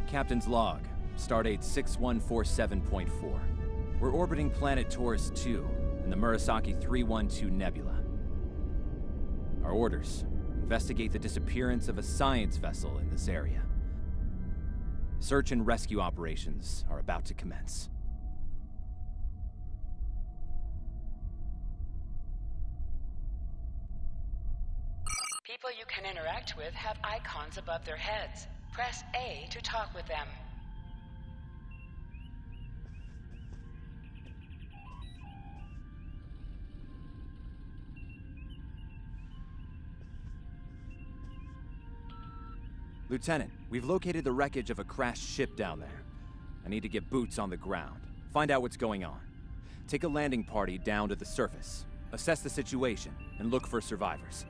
Captain's log, stardate 6147.4. We're orbiting planet Taurus 2 in the Murasaki 312 Nebula. Our orders: investigate the disappearance of a science vessel in this area. Search and rescue operations are about to commence. People you can interact with have icons above their heads. Press A to talk with them. Lieutenant, we've located the wreckage of a crashed ship down there. I need to get boots on the ground, find out what's going on. Take a landing party down to the surface, assess the situation, and look for survivors.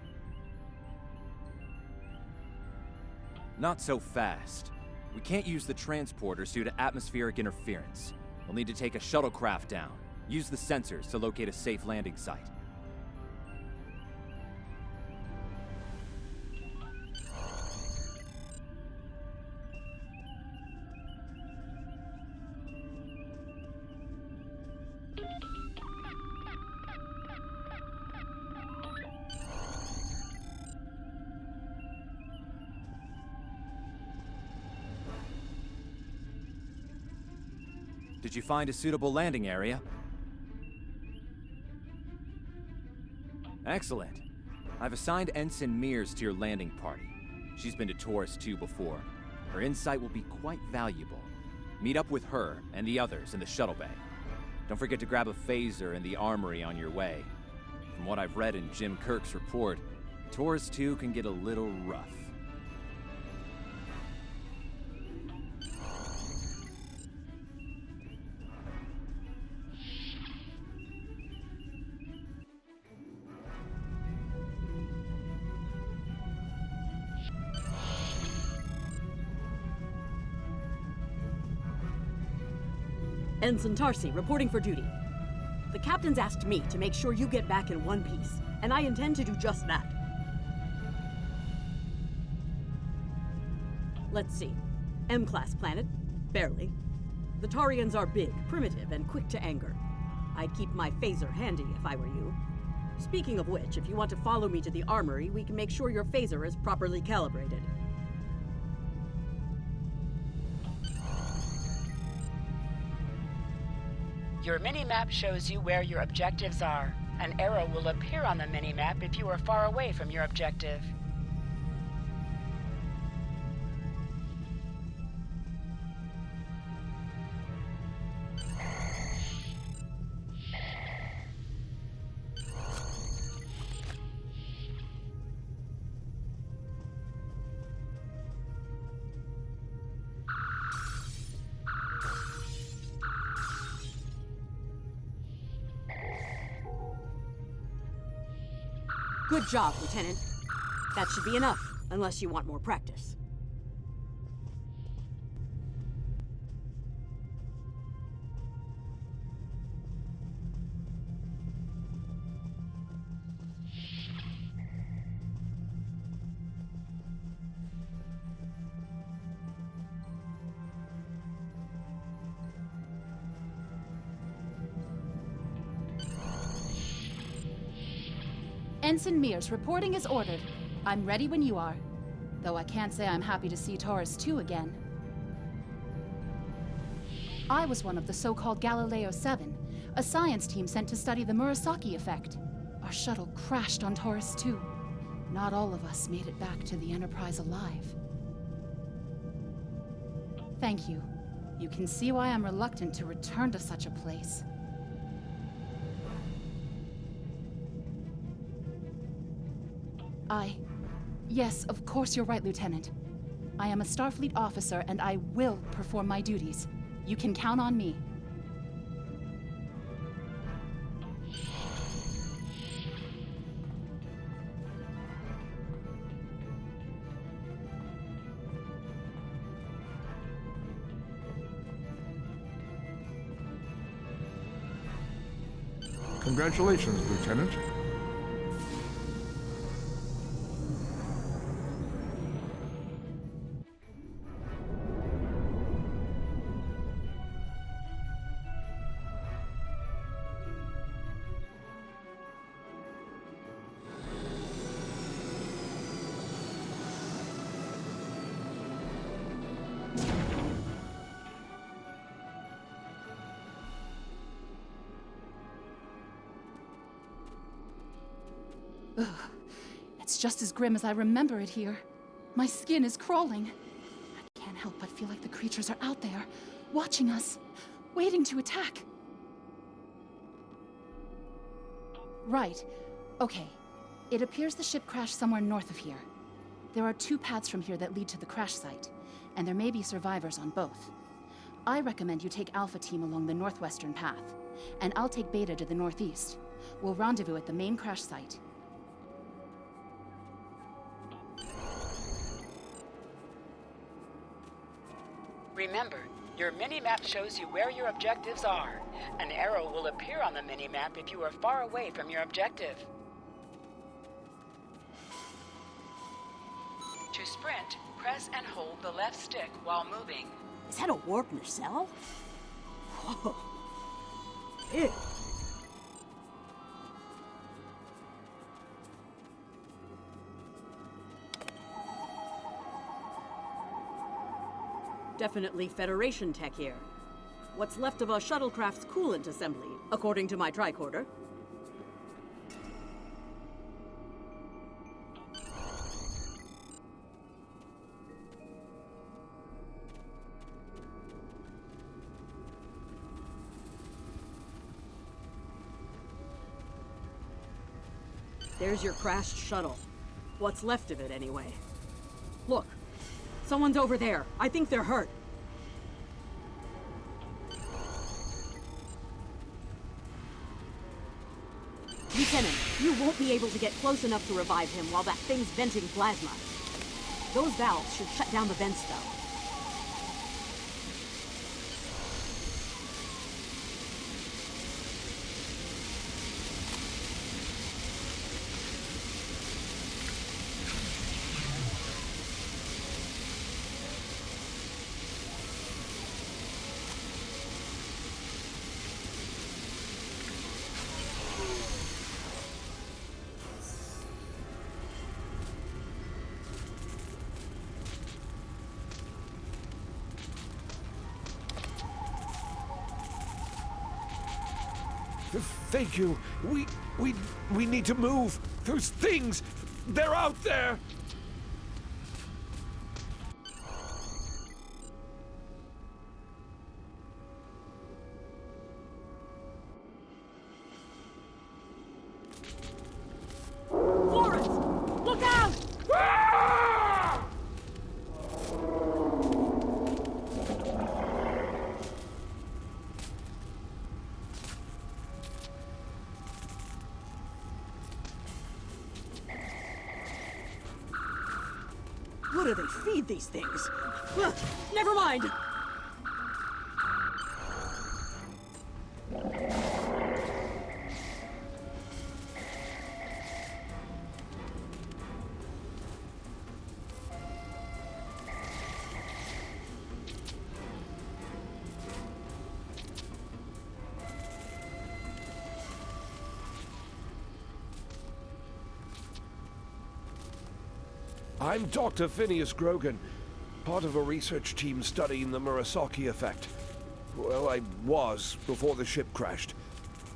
Not so fast. We can't use the transporters due to atmospheric interference. We'll need to take a shuttlecraft down, use the sensors to locate a safe landing site. Did you find a suitable landing area? Excellent. I've assigned Ensign Mears to your landing party. She's been to Taurus 2 before. Her insight will be quite valuable. Meet up with her and the others in the shuttle bay. Don't forget to grab a phaser in the armory on your way. From what I've read in Jim Kirk's report, Taurus 2 can get a little rough. Ensign Tarsi, reporting for duty. The captain's asked me to make sure you get back in one piece, and I intend to do just that. Let's see. M-class planet? Barely. The Tarians are big, primitive, and quick to anger. I'd keep my phaser handy if I were you. Speaking of which, if you want to follow me to the armory, we can make sure your phaser is properly calibrated. Your mini-map shows you where your objectives are. An arrow will appear on the mini-map if you are far away from your objective. Good job, Lieutenant. That should be enough, unless you want more practice. Ensign Mears, reporting as ordered. I'm ready when you are. Though I can't say I'm happy to see Taurus 2 again. I was one of the so-called Galileo 7, a science team sent to study the Murasaki effect. Our shuttle crashed on Taurus 2. Not all of us made it back to the Enterprise alive. Thank you. You can see why I'm reluctant to return to such a place. Yes, of course you're right, Lieutenant. I am a Starfleet officer, and I will perform my duties. You can count on me. Congratulations, Lieutenant. It's just as grim as I remember it here. My skin is crawling. I can't help but feel like the creatures are out there, watching us, waiting to attack. Right. Okay. It appears the ship crashed somewhere north of here. There are 2 paths from here that lead to the crash site, and there may be survivors on both. I recommend you take Alpha Team along the northwestern path, and I'll take Beta to the northeast. We'll rendezvous at the main crash site. Remember, your mini-map shows you where your objectives are. An arrow will appear on the mini-map if you are far away from your objective. To sprint, press and hold the left stick while moving. Is that a warp nacelle? Whoa. Ew. Definitely Federation tech here. What's left of a shuttlecraft's coolant assembly, according to my tricorder. There's your crashed shuttle. What's left of it, anyway. Look, someone's over there. I think they're hurt. Lieutenant, you won't be able to get close enough to revive him while that thing's venting plasma. Those valves should shut down the vents, though. Thank you. We need to move. Those things, they're out there. Forrest! Look out! What do they feed these things? Never mind! I'm Dr. Phineas Grogan, part of a research team studying the Murasaki effect. Well, I was before the ship crashed.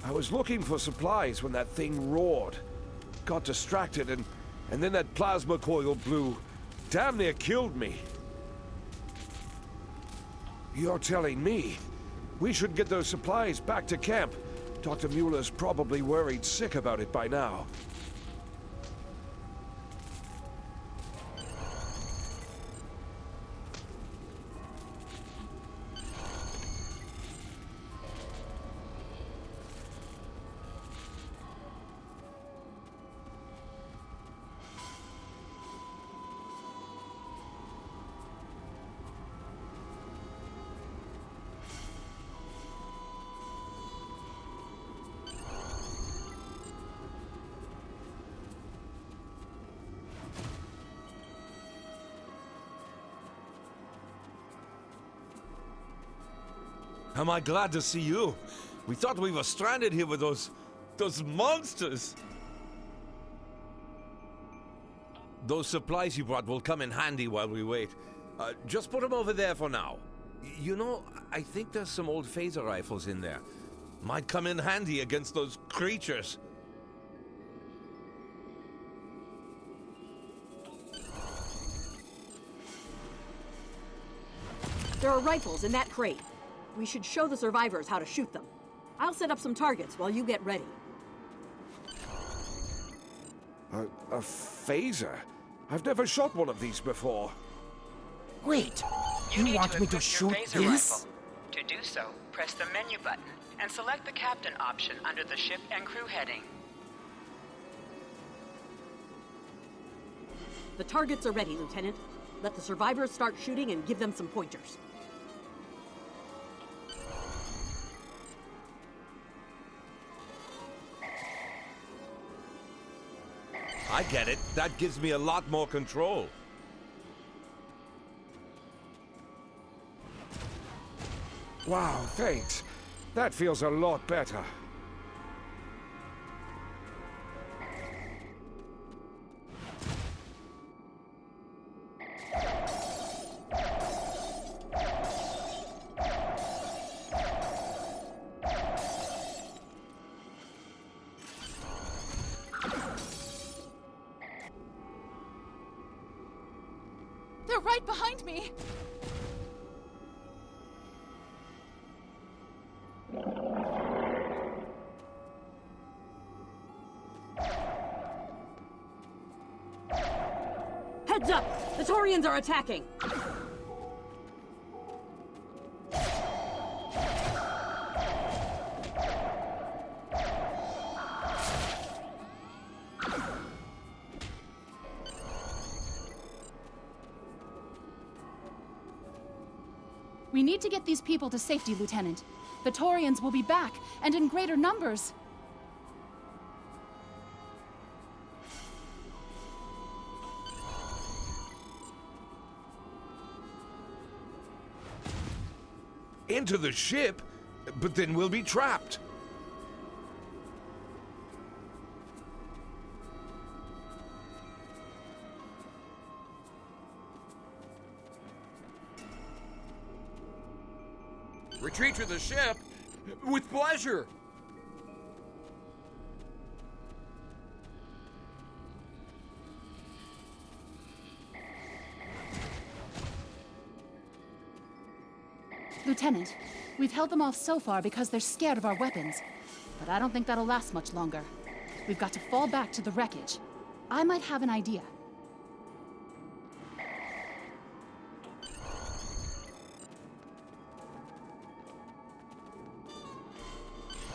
I was looking for supplies when that thing roared. Got distracted and then that plasma coil blew. Damn near killed me. You're telling me we should get those supplies back to camp. Dr. Mueller's probably worried sick about it by now. Am I glad to see you? We thought we were stranded here with those monsters. Those supplies you brought will come in handy while we wait. Just put them over there for now. You know, I think there's some old phaser rifles in there. Might come in handy against those creatures. There are rifles in that crate. We should show the survivors how to shoot them. I'll set up some targets while you get ready. A phaser? I've never shot one of these before. Wait, you need want me to equip your shoot phaser this? rifle. To do so, press the menu button and select the captain option under the ship and crew heading. The targets are ready, Lieutenant. Let the survivors start shooting and give them some pointers. I get it. That gives me a lot more control. Wow, thanks. That feels a lot better. They're right behind me! Heads up! The Taurians are attacking! We need to get these people to safety, Lieutenant. The Taurians will be back, and in greater numbers. Into the ship? But then we'll be trapped. Retreat to the ship? With pleasure! Lieutenant, we've held them off so far because they're scared of our weapons. But I don't think that'll last much longer. We've got to fall back to the wreckage. I might have an idea.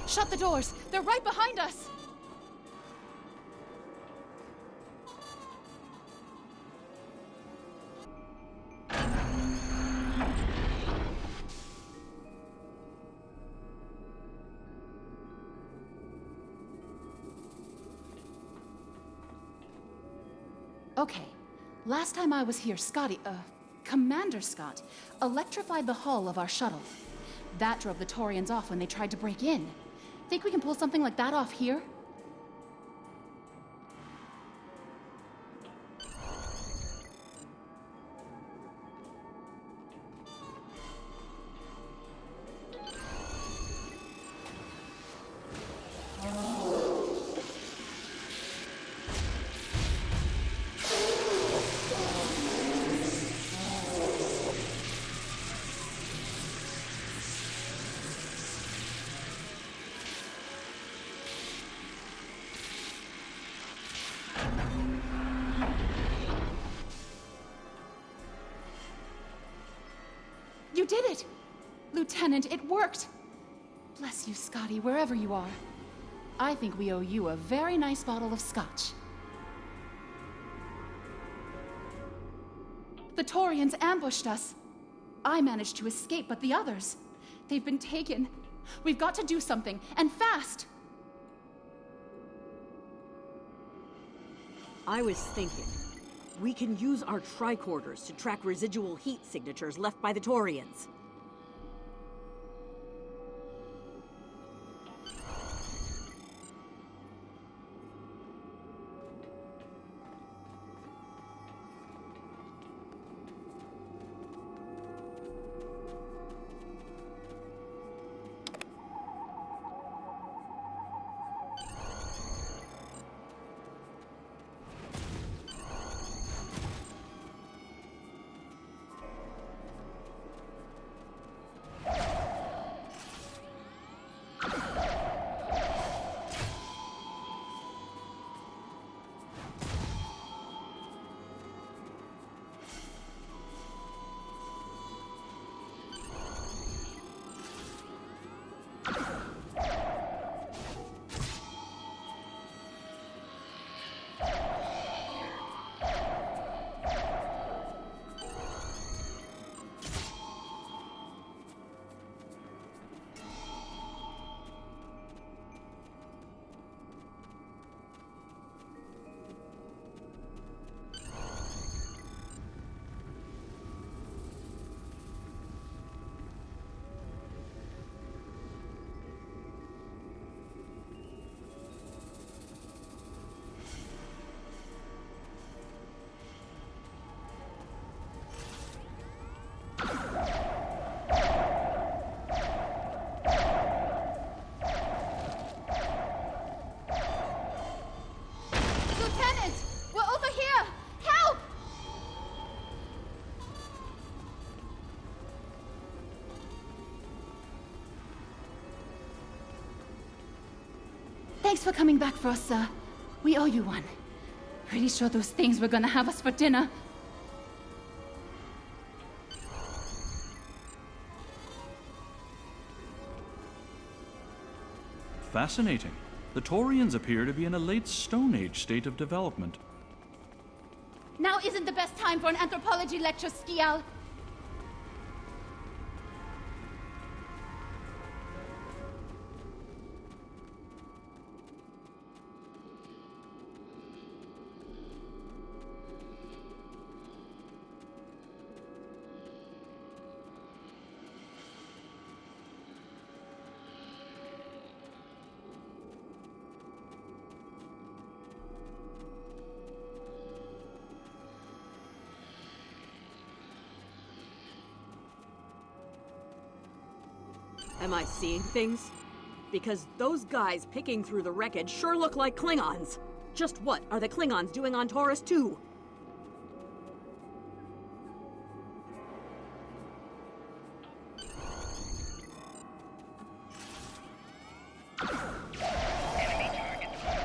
Shut the doors! They're right behind us! Okay. Last time I was here, Commander Scott, electrified the hull of our shuttle. That drove the Taurians off when they tried to break in. Think we can pull something like that off here? You did it! Lieutenant, it worked! Bless you, Scotty, wherever you are. I think we owe you a very nice bottle of scotch. The Taurians ambushed us. I managed to escape, but the others, they've been taken. We've got to do something, and fast! I was thinking, we can use our tricorders to track residual heat signatures left by the Taurians. Thanks for coming back for us, sir. We owe you one. Pretty sure those things were gonna have us for dinner. Fascinating. The Taurians appear to be in a late Stone Age state of development. Now isn't the best time for an anthropology lecture, Skial. Am I seeing things? Because those guys picking through the wreckage sure look like Klingons. Just what are the Klingons doing on Taurus 2?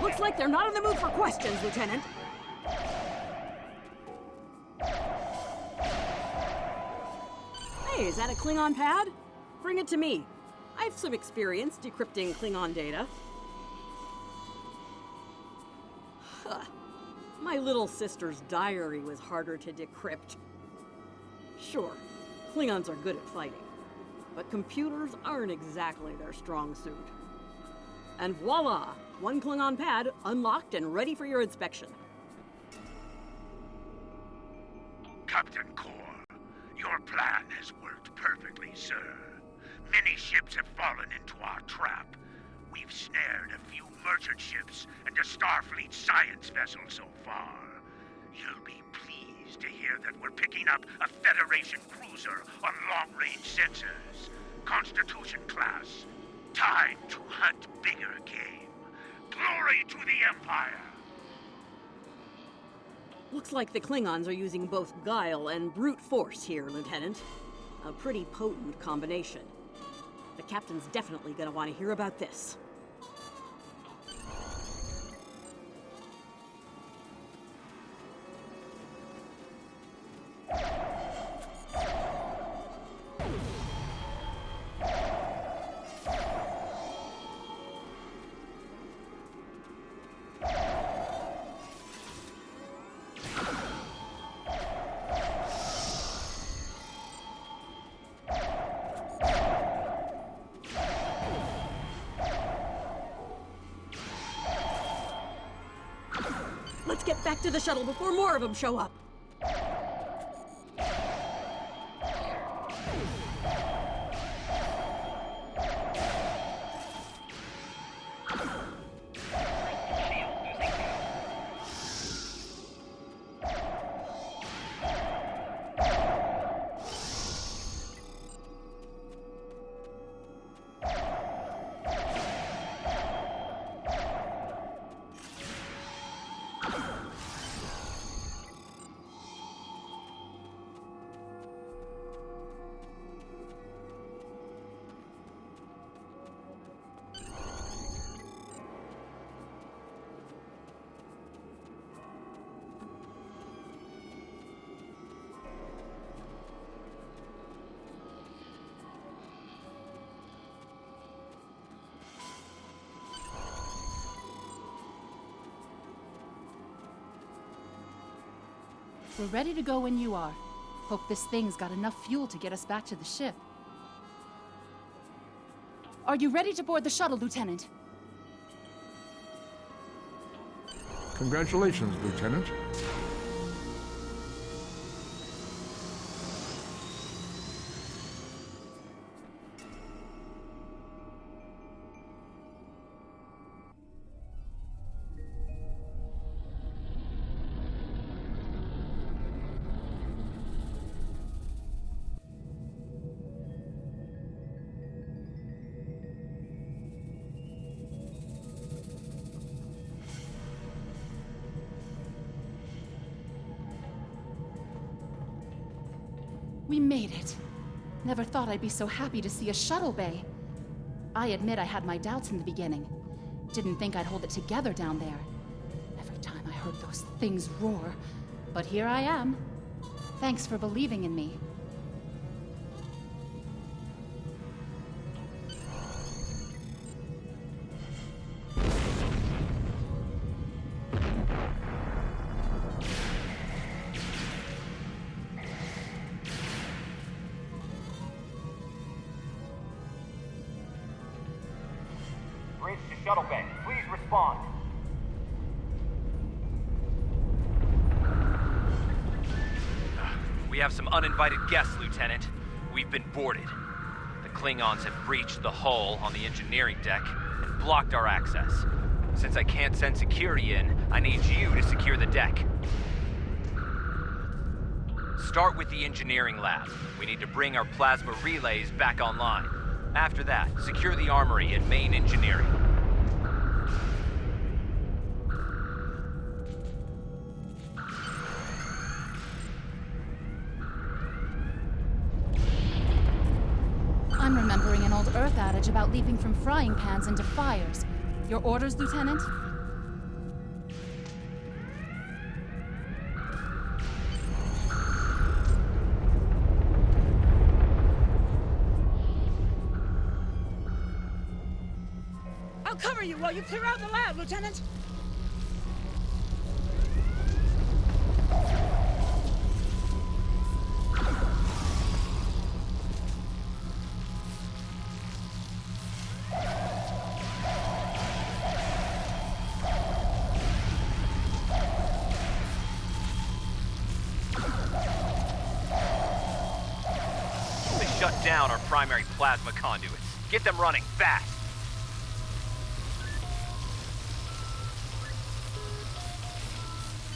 Looks like they're not in the mood for questions, Lieutenant. Hey, is that a Klingon pad? Bring it to me. I have some experience decrypting Klingon data. Huh. My little sister's diary was harder to decrypt. Sure, Klingons are good at fighting, but computers aren't exactly their strong suit. And voila! One Klingon pad unlocked and ready for your inspection. Captain Core, your plan has worked perfectly, sir. Many ships have fallen into our trap. We've snared a few merchant ships and a Starfleet science vessel so far. You'll be pleased to hear that we're picking up a Federation cruiser on long-range sensors. Constitution class. Time to hunt bigger game. Glory to the Empire! Looks like the Klingons are using both guile and brute force here, Lieutenant. A pretty potent combination. The captain's definitely gonna want to hear about this. Let's get back to the shuttle before more of them show up. We're ready to go when you are. Hope this thing's got enough fuel to get us back to the ship. Are you ready to board the shuttle, Lieutenant? Congratulations, Lieutenant. We made it. Never thought I'd be so happy to see a shuttle bay. I admit I had my doubts in the beginning. Didn't think I'd hold it together down there. Every time I heard those things roar. But here I am. Thanks for believing in me. Bridge to Shuttle Bay. Please respond. We have some uninvited guests, Lieutenant. We've been boarded. The Klingons have breached the hull on the engineering deck and blocked our access. Since I can't send security in, I need you to secure the deck. Start with the engineering lab. We need to bring our plasma relays back online. After that, secure the armory and main engineering. I'm remembering an old Earth adage about leaping from frying pans into fires. Your orders, Lieutenant? I'll cover you while you clear out the lab, Lieutenant. They shut down our primary plasma conduits. Get them running fast.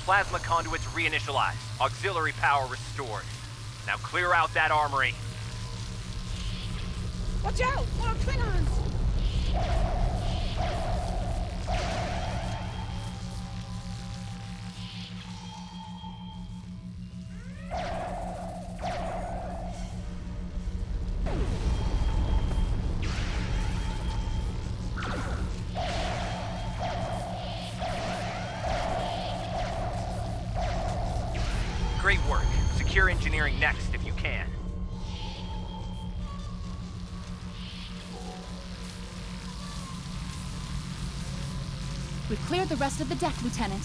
Plasma conduits reinitialized. Auxiliary power restored. Now clear out that armory. Watch out! More Klingons! Great work. Secure engineering next if you can. We've cleared the rest of the deck, Lieutenant.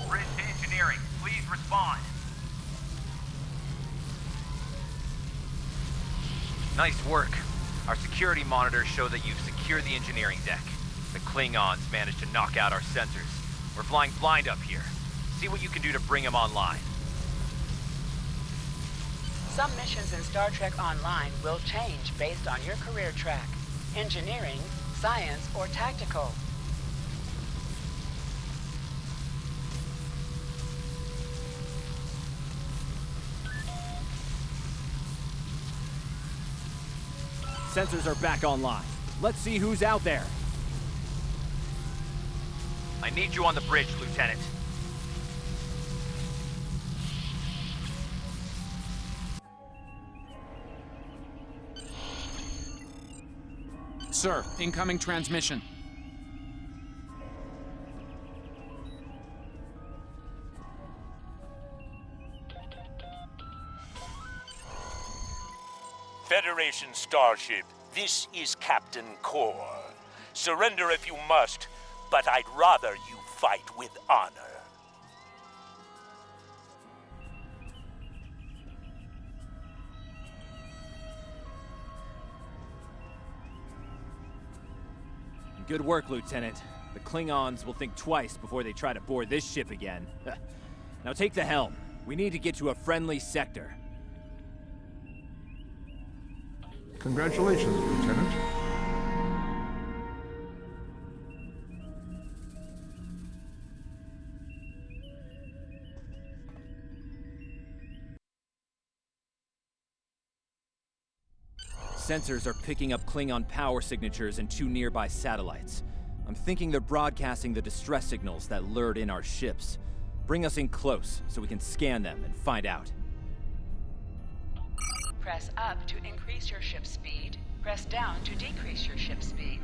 Bridge to engineering. Please respond. Nice work. Our security monitors show that you've secured the engineering deck. The Klingons managed to knock out our sensors. We're flying blind up here. See what you can do to bring them online. Some missions in Star Trek Online will change based on your career track. Engineering, science, or tactical. Sensors are back online. Let's see who's out there. I need you on the bridge, Lieutenant. Sir, incoming transmission. Federation starship, this is Captain Core. Surrender if you must, but I'd rather you fight with honor. Good work, Lieutenant. The Klingons will think twice before they try to board this ship again. Now take the helm. We need to get to a friendly sector. Congratulations, Lieutenant. sensors are picking up Klingon power signatures in 2 nearby satellites. I'm thinking they're broadcasting the distress signals that lured in our ships. Bring us in close so we can scan them and find out. Press up to increase your ship speed. Press down to decrease your ship speed.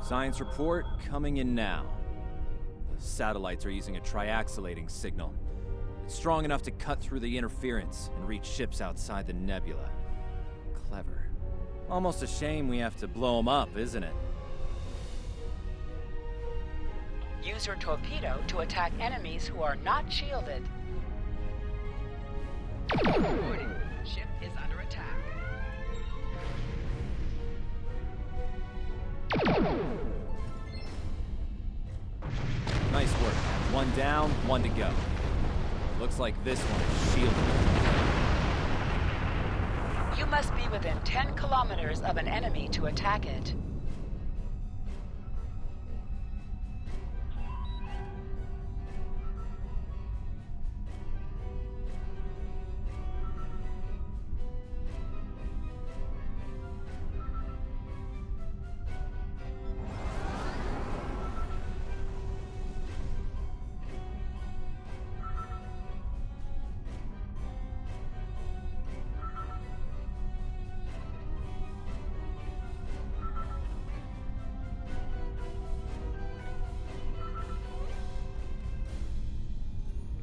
Science report coming in now. The satellites are using a triaxulating signal. It's strong enough to cut through the interference and reach ships outside the nebula. Clever. Almost a shame we have to blow them up, isn't it? Use your torpedo to attack enemies who are not shielded. Reporting. Ship is under attack. Nice work. 1 down, 1 to go. Looks like this one is shielded. You must be within 10 kilometers of an enemy to attack it.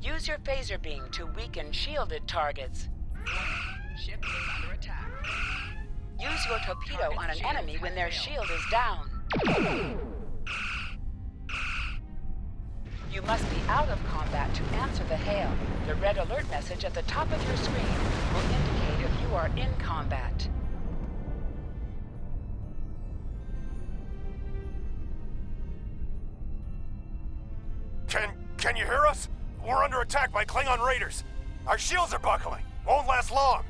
Use your phaser beam to weaken shielded targets. Ship is under attack. Use your torpedo on an enemy when their shield is down. You must be out of combat to answer the hail. The red alert message at the top of your screen will indicate if you are in combat. Can you hear us? We're under attack by Klingon raiders. Our shields are buckling. Won't last long.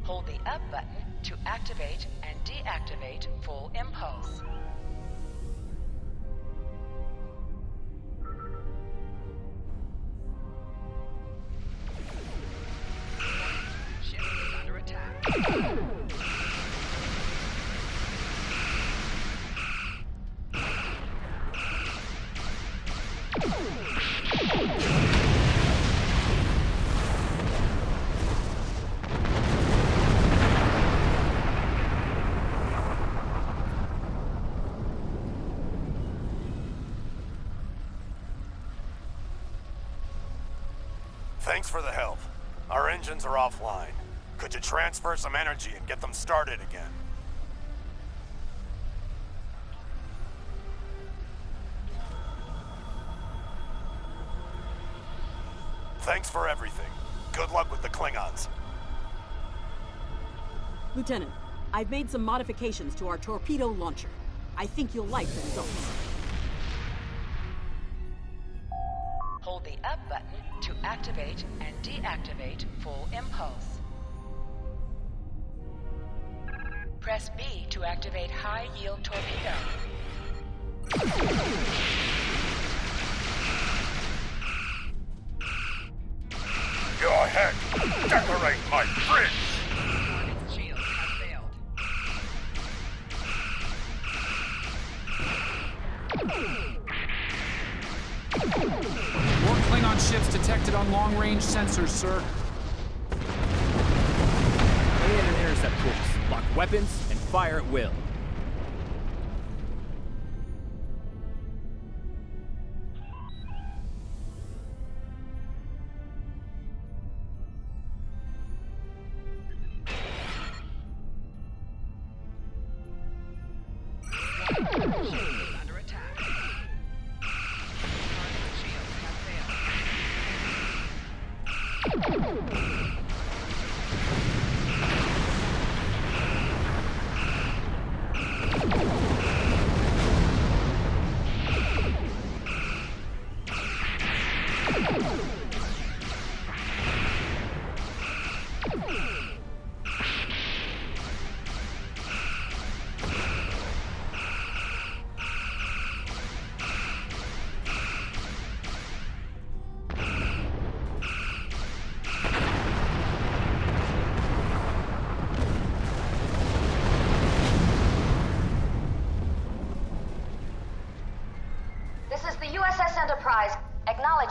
Hold the up button to activate and deactivate full impulse. Ship is under attack. Thanks for the help. Our engines are offline. Could you transfer some energy and get them started again? Thanks for everything. Good luck with the Klingons. Lieutenant, I've made some modifications to our torpedo launcher. I think you'll like the results. Hold the up button to activate and deactivate full impulse. Press B to activate high-yield torpedo. Go ahead. Decorate my bridge. Its shields have failed. More Klingon ships detected on long-range sensors, sir. Lay in an intercept course, lock weapons, and fire at will. Under attack. Target's shields have failed.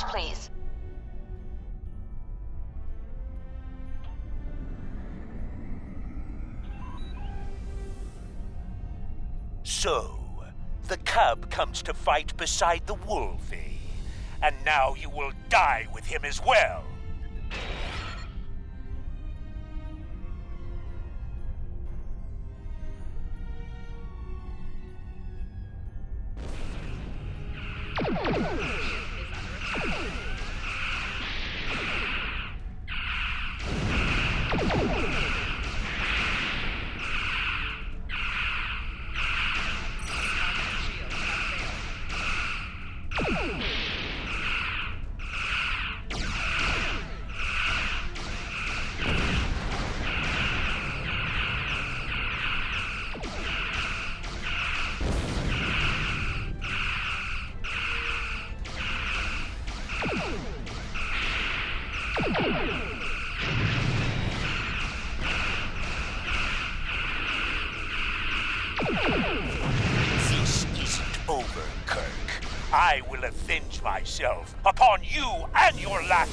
message, please. So, the cub comes to fight beside the wolf, eh? And now you will die with him as well. This isn't over, Kirk. I will avenge myself upon you and your lackey.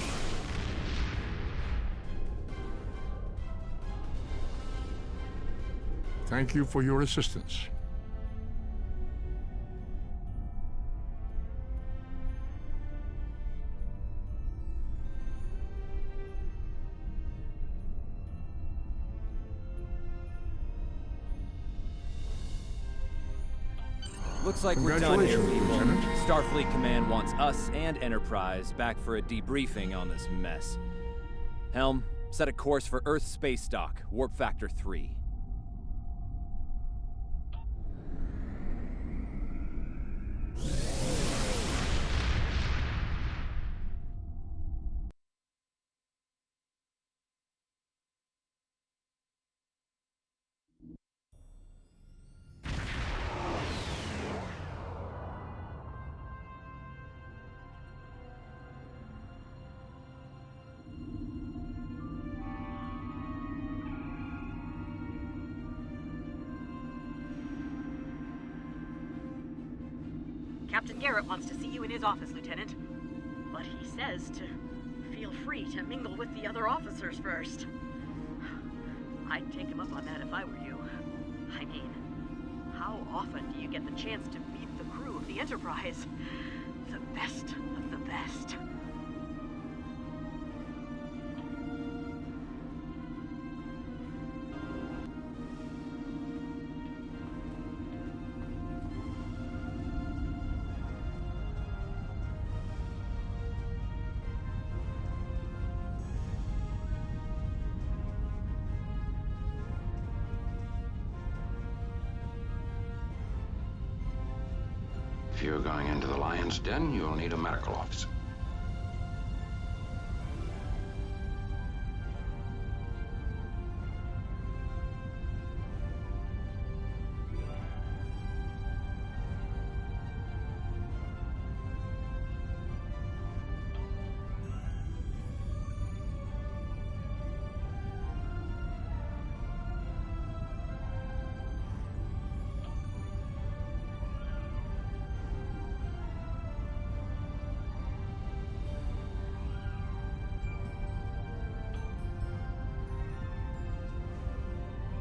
Thank you for your assistance. Looks like we're done here, Congratulations, people. Lieutenant. Starfleet Command wants us and Enterprise back for a debriefing on this mess. Helm, set a course for Earth Space Dock, Warp Factor 3. Captain Garrett wants to see you in his office, Lieutenant. But he says to feel free to mingle with the other officers first. I'd take him up on that if I were you. I mean, how often do you get the chance to meet the crew of the Enterprise? The best of the best. If you're going into the lion's den, you'll need a medical officer.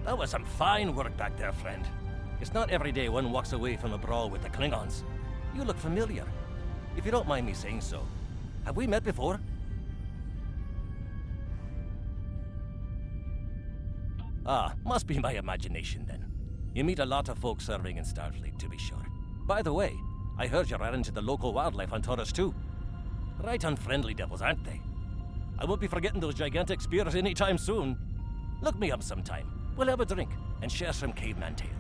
That was some fine work back there, friend. It's not every day one walks away from a brawl with the Klingons. You look familiar. If you don't mind me saying so, have we met before? Ah, must be my imagination then. You meet a lot of folks serving in Starfleet, to be sure. By the way, I heard you ran into the local wildlife on Taurus too. Right unfriendly devils, aren't they? I won't be forgetting those gigantic spears anytime soon. Look me up sometime. We'll have a drink and share some caveman tales.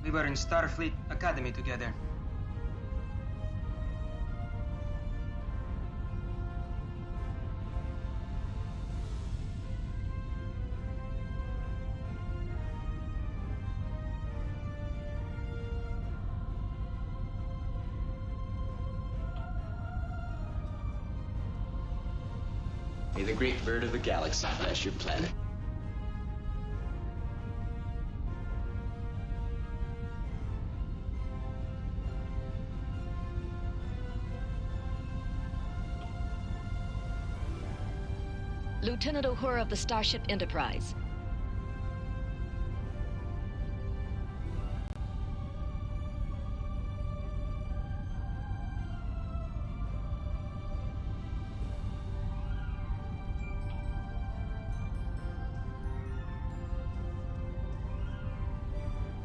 We were in Starfleet Academy together. May the great bird of the galaxy bless your planet. Lieutenant Uhura of the Starship Enterprise.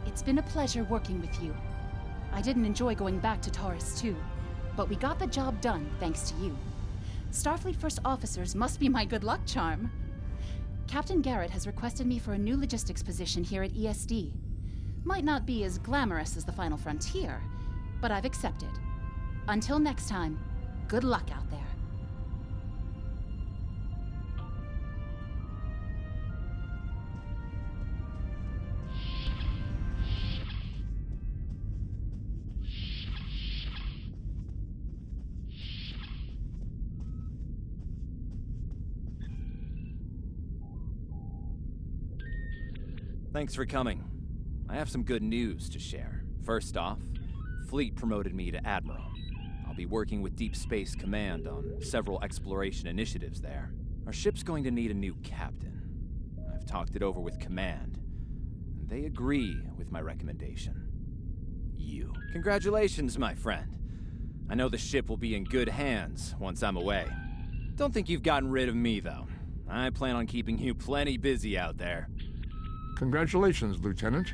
It's been a pleasure working with you. I didn't enjoy going back to Taurus 2, but we got the job done thanks to you. Starfleet First Officers must be my good luck charm. Captain Garrett has requested me for a new logistics position here at ESD. Might not be as glamorous as the Final Frontier, but I've accepted. Until next time, good luck out there. Thanks for coming. I have some good news to share. First off, Fleet promoted me to Admiral. I'll be working with Deep Space Command on several exploration initiatives there. Our ship's going to need a new captain. I've talked it over with Command, and they agree with my recommendation. You. Congratulations, my friend. I know the ship will be in good hands once I'm away. Don't think you've gotten rid of me, though. I plan on keeping you plenty busy out there. Congratulations, Lieutenant.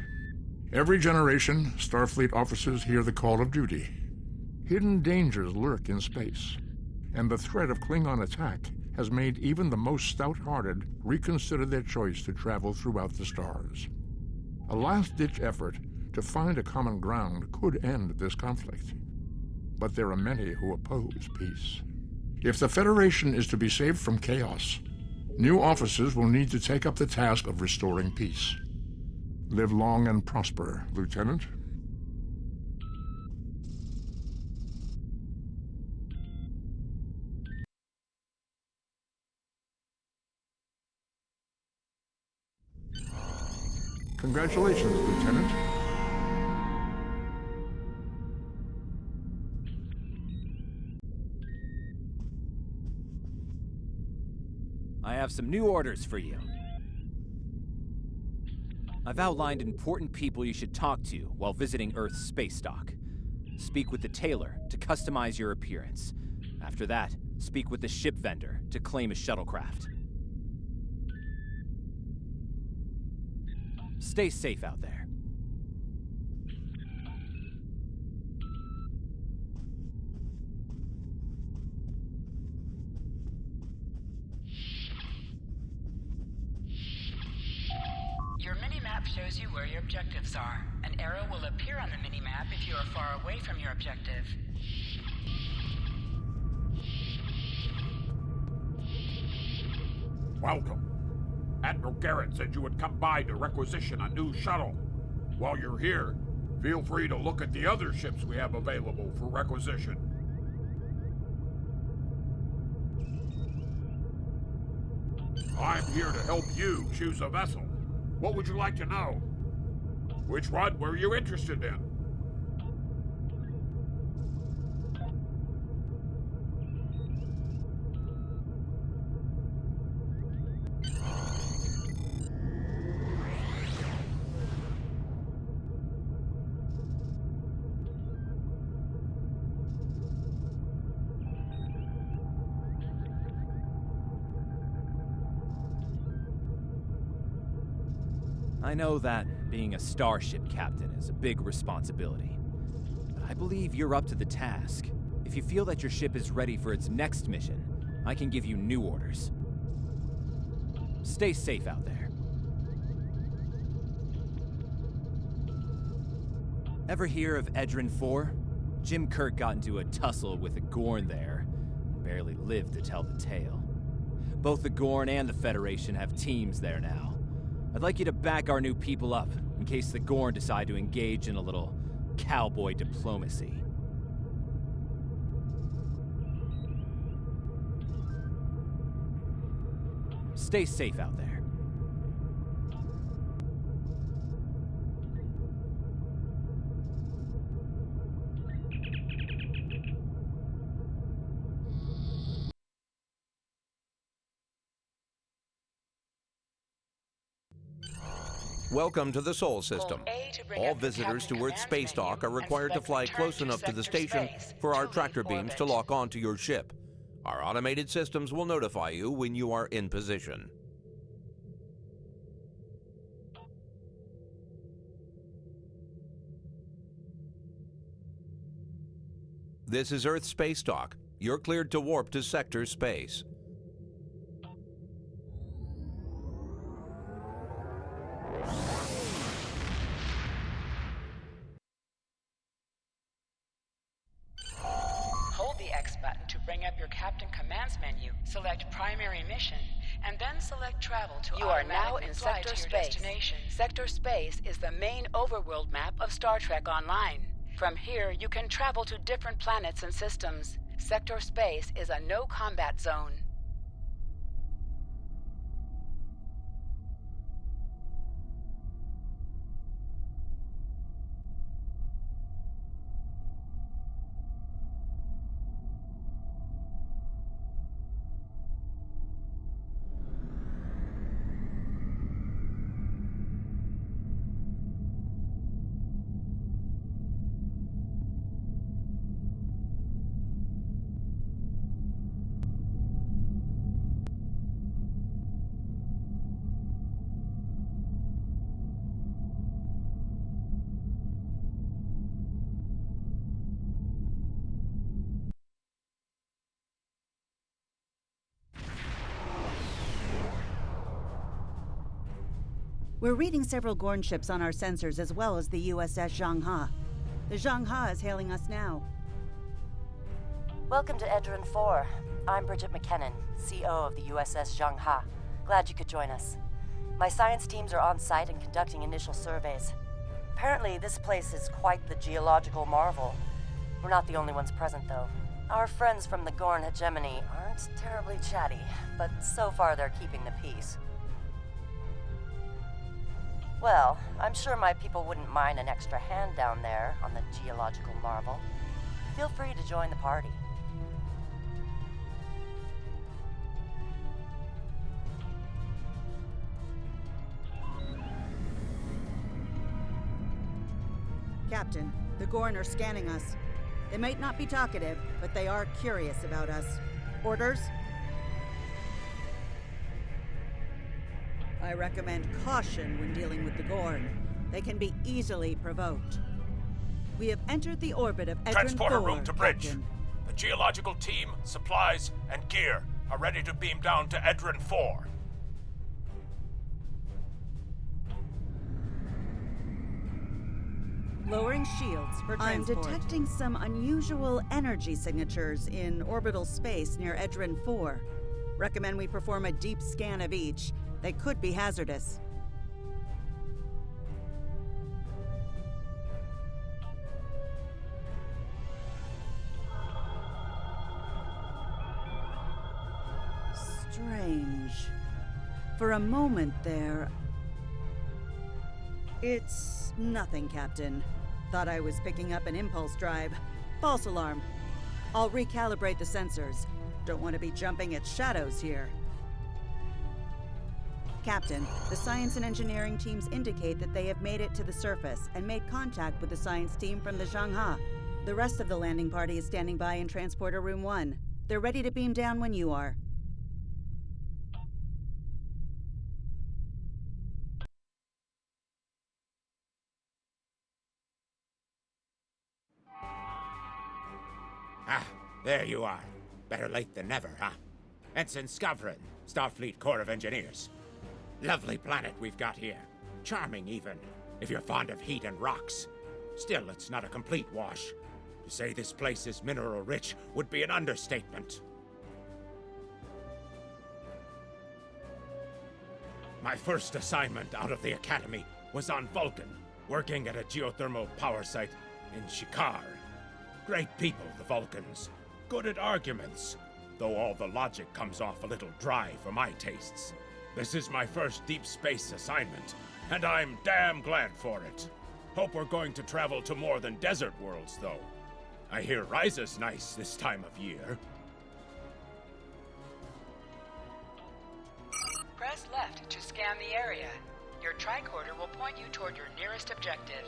Every generation, Starfleet officers hear the call of duty. Hidden dangers lurk in space, and the threat of Klingon attack has made even the most stout-hearted reconsider their choice to travel throughout the stars. A last-ditch effort to find a common ground could end this conflict. But there are many who oppose peace. If the Federation is to be saved from chaos, new officers will need to take up the task of restoring peace. Live long and prosper, Lieutenant. Congratulations, Lieutenant. I have some new orders for you. I've outlined important people you should talk to while visiting Earth's space dock. Speak with the tailor to customize your appearance. After that, speak with the ship vendor to claim a shuttlecraft. Stay safe out there. Your mini-map shows you where your objectives are. An arrow will appear on the mini-map if you are far away from your objective. Welcome. Admiral Garrett said you would come by to requisition a new shuttle. While you're here, feel free to look at the other ships we have available for requisition. I'm here to help you choose a vessel. What would you like to know? Which one were you interested in? I know that being a starship captain is a big responsibility, but I believe you're up to the task. If you feel that your ship is ready for its next mission, I can give you new orders. Stay safe out there. Ever hear of Edrin 4? Jim Kirk got into a tussle with a Gorn there, and barely lived to tell the tale. Both the Gorn and the Federation have teams there now. I'd like you to back our new people up, in case the Gorn decide to engage in a little cowboy diplomacy. Stay safe out there. Welcome to the Sol system. A to bring All up the visitors to Captain Earth's Command's space dock are menu and required to select fly Return close to enough to the sector station space for our to tractor leave beams to orbit. lock onto your ship. Our automated systems will notify you when you are in position. This is Earth space dock. You're cleared to warp to sector space. Hold the X button to bring up your Captain Command's menu, select Primary Mission, and then select Travel to You are now automatically in fly Sector to your Space. destination. Sector Space is the main overworld map of Star Trek Online. From here, you can travel to different planets and systems. Sector Space is a no-combat zone. We're reading several Gorn ships on our sensors as well as the USS Zhanghe. The Zhanghe is hailing us now. Welcome to Edrin 4. I'm Bridget McKinnon, CO of the USS Zhanghe. Glad you could join us. My science teams are on site and conducting initial surveys. Apparently, this place is quite the geological marvel. We're not the only ones present, though. Our friends from the Gorn hegemony aren't terribly chatty, but so far they're keeping the peace. Well, I'm sure my people wouldn't mind an extra hand down there on the geological marvel. Feel free to join the party. Captain, the Gorn are scanning us. They might not be talkative, but they are curious about us. Orders? I recommend caution when dealing with the Gorn. They can be easily provoked. We have entered the orbit of Edrin Transporter 4, room to bridge. Captain. The geological team, supplies, and gear are ready to beam down to Edrin 4. Lowering shields for transport. I'm detecting some unusual energy signatures in orbital space near Edrin 4. Recommend we perform a deep scan of each. They could be hazardous. Strange. For a moment there... It's nothing, Captain. Thought I was picking up an impulse drive. False alarm. I'll recalibrate the sensors. Don't want to be jumping at shadows here. Captain, the science and engineering teams indicate that they have made it to the surface and made contact with the science team from the Zhanghe. The rest of the landing party is standing by in Transporter Room 1. They're ready to beam down when you are. Ah, there you are. Better late than never, huh? Ensign Skavron, Starfleet Corps of Engineers. Lovely planet we've got here. Charming, even, if you're fond of heat and rocks. Still, it's not a complete wash. To say this place is mineral-rich would be an understatement. My first assignment out of the Academy was on Vulcan, working at a geothermal power site in Shikar. Great people, the Vulcans. Good at arguments, though all the logic comes off a little dry for my tastes. This is my first deep space assignment, and I'm damn glad for it. Hope we're going to travel to more than desert worlds, though. I hear Ryza's nice this time of year. Press left to scan the area. Your tricorder will point you toward your nearest objective.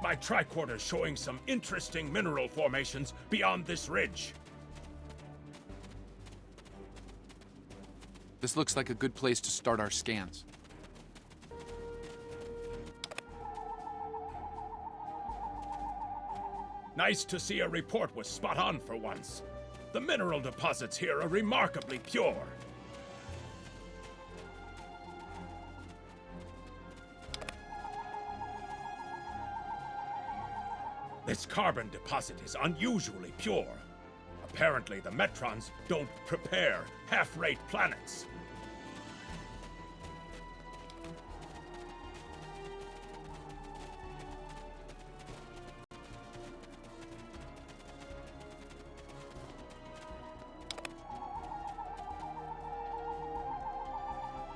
My tricorder's showing some interesting mineral formations beyond this ridge. This looks like a good place to start our scans. Nice to see a report was spot on for once. The mineral deposits here are remarkably pure. This carbon deposit is unusually pure. Apparently, the Metrons don't prepare half-rate planets.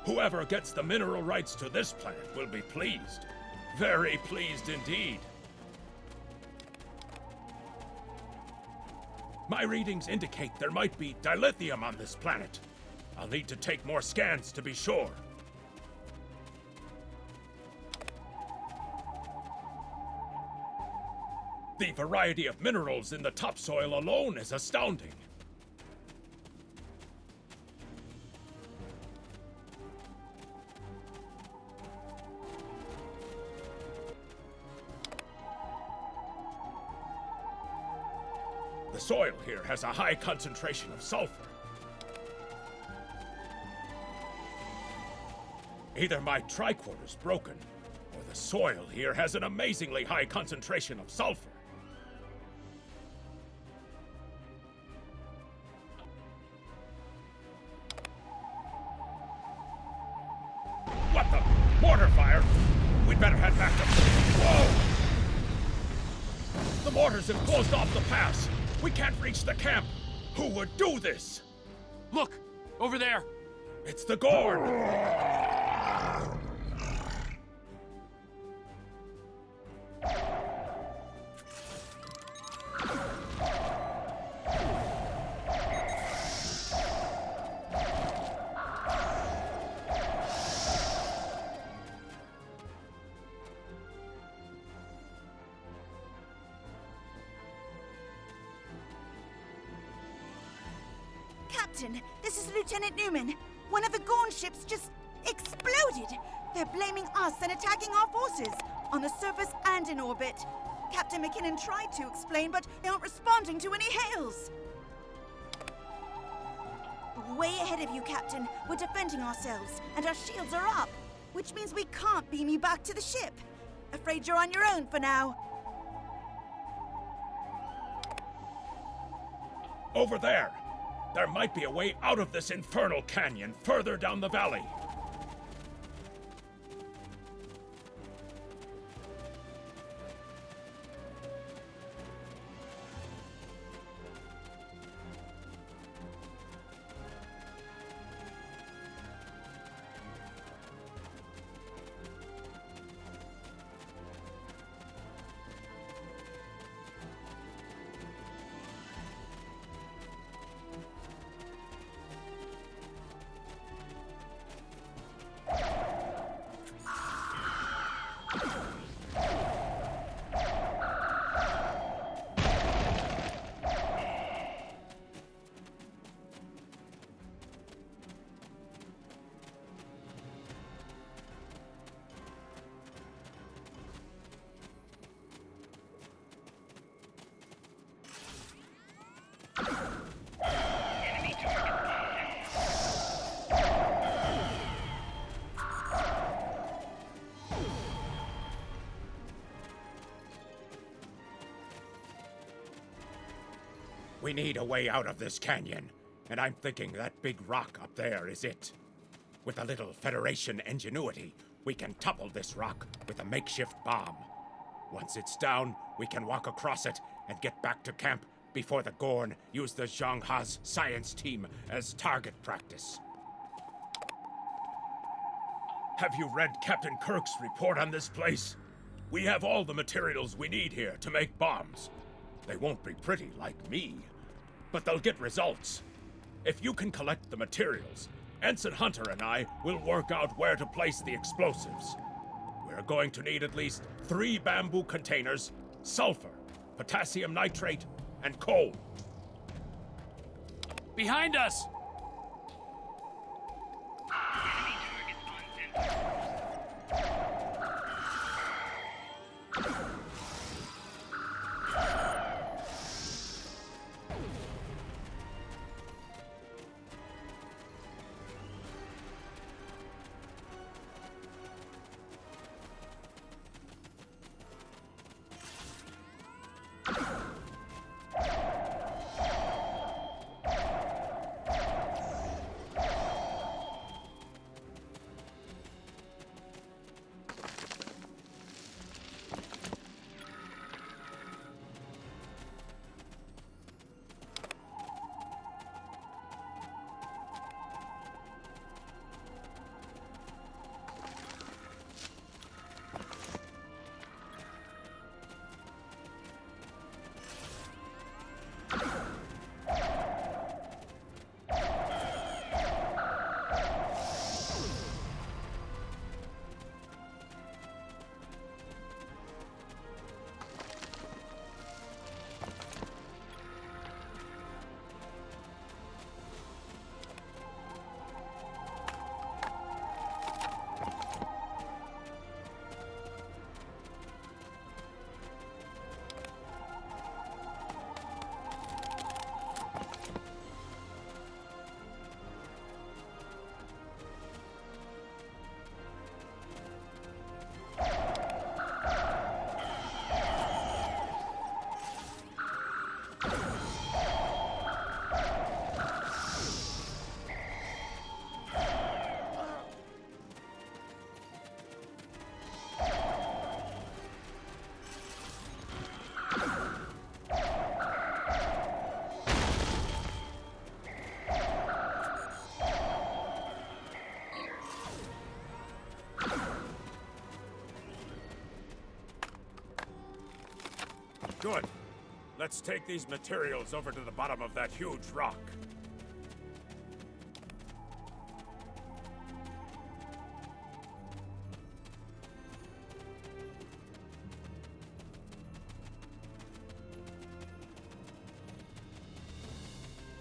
Whoever gets the mineral rights to this planet will be pleased. Very pleased indeed. My readings indicate there might be dilithium on this planet. I'll need to take more scans to be sure. The variety of minerals in the topsoil alone is astounding. The soil here has a high concentration of sulfur. Either my tricorder's broken, or the soil here has an amazingly high concentration of sulfur. What the? Mortar fire? We'd better head back to... Whoa! The mortars have closed off the pass. We can't reach the camp. Who would do this? Look! Over there! It's the Gorn! Captain, this is Lieutenant Newman. One of the Gorn ships just exploded. They're blaming us and attacking our forces, on the surface and in orbit. Captain McKinnon tried to explain, but they aren't responding to any hails. Way ahead of you, Captain. We're defending ourselves, and our shields are up, which means we can't beam you back to the ship. Afraid you're on your own for now. Over there! There might be a way out of this infernal canyon further down the valley. We need a way out of this canyon, and I'm thinking that big rock up there is it. With a little Federation ingenuity, we can topple this rock with a makeshift bomb. Once it's down, we can walk across it and get back to camp before the Gorn use the Zhangha's science team as target practice. Have you read Captain Kirk's report on this place? We have all the materials we need here to make bombs. They won't be pretty like me, but they'll get results. If you can collect the materials, Ensign Hunter and I will work out where to place the explosives. We're going to need at least 3 bamboo containers, sulfur, potassium nitrate, and coal. Behind us! Good. Let's take these materials over to the bottom of that huge rock.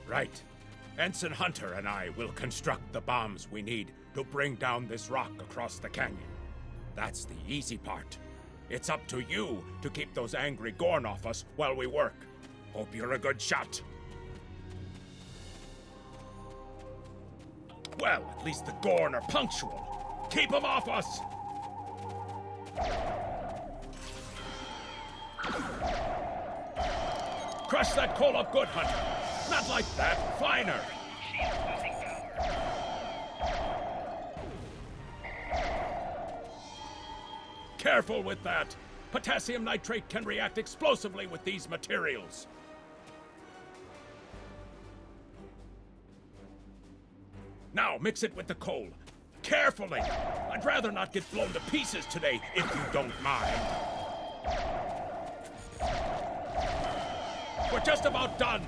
Right. Ensign Hunter and I will construct the bombs we need to bring down this rock across the canyon. That's the easy part. It's up to you to keep those angry Gorn off us while we work. Hope you're a good shot. Well, at least the Gorn are punctual. Keep them off us! Crush that coal up good, Hunter. Not like that. Finer. Careful with that! Potassium nitrate can react explosively with these materials. Now mix it with the coal. Carefully! I'd rather not get blown to pieces today, if you don't mind. We're just about done.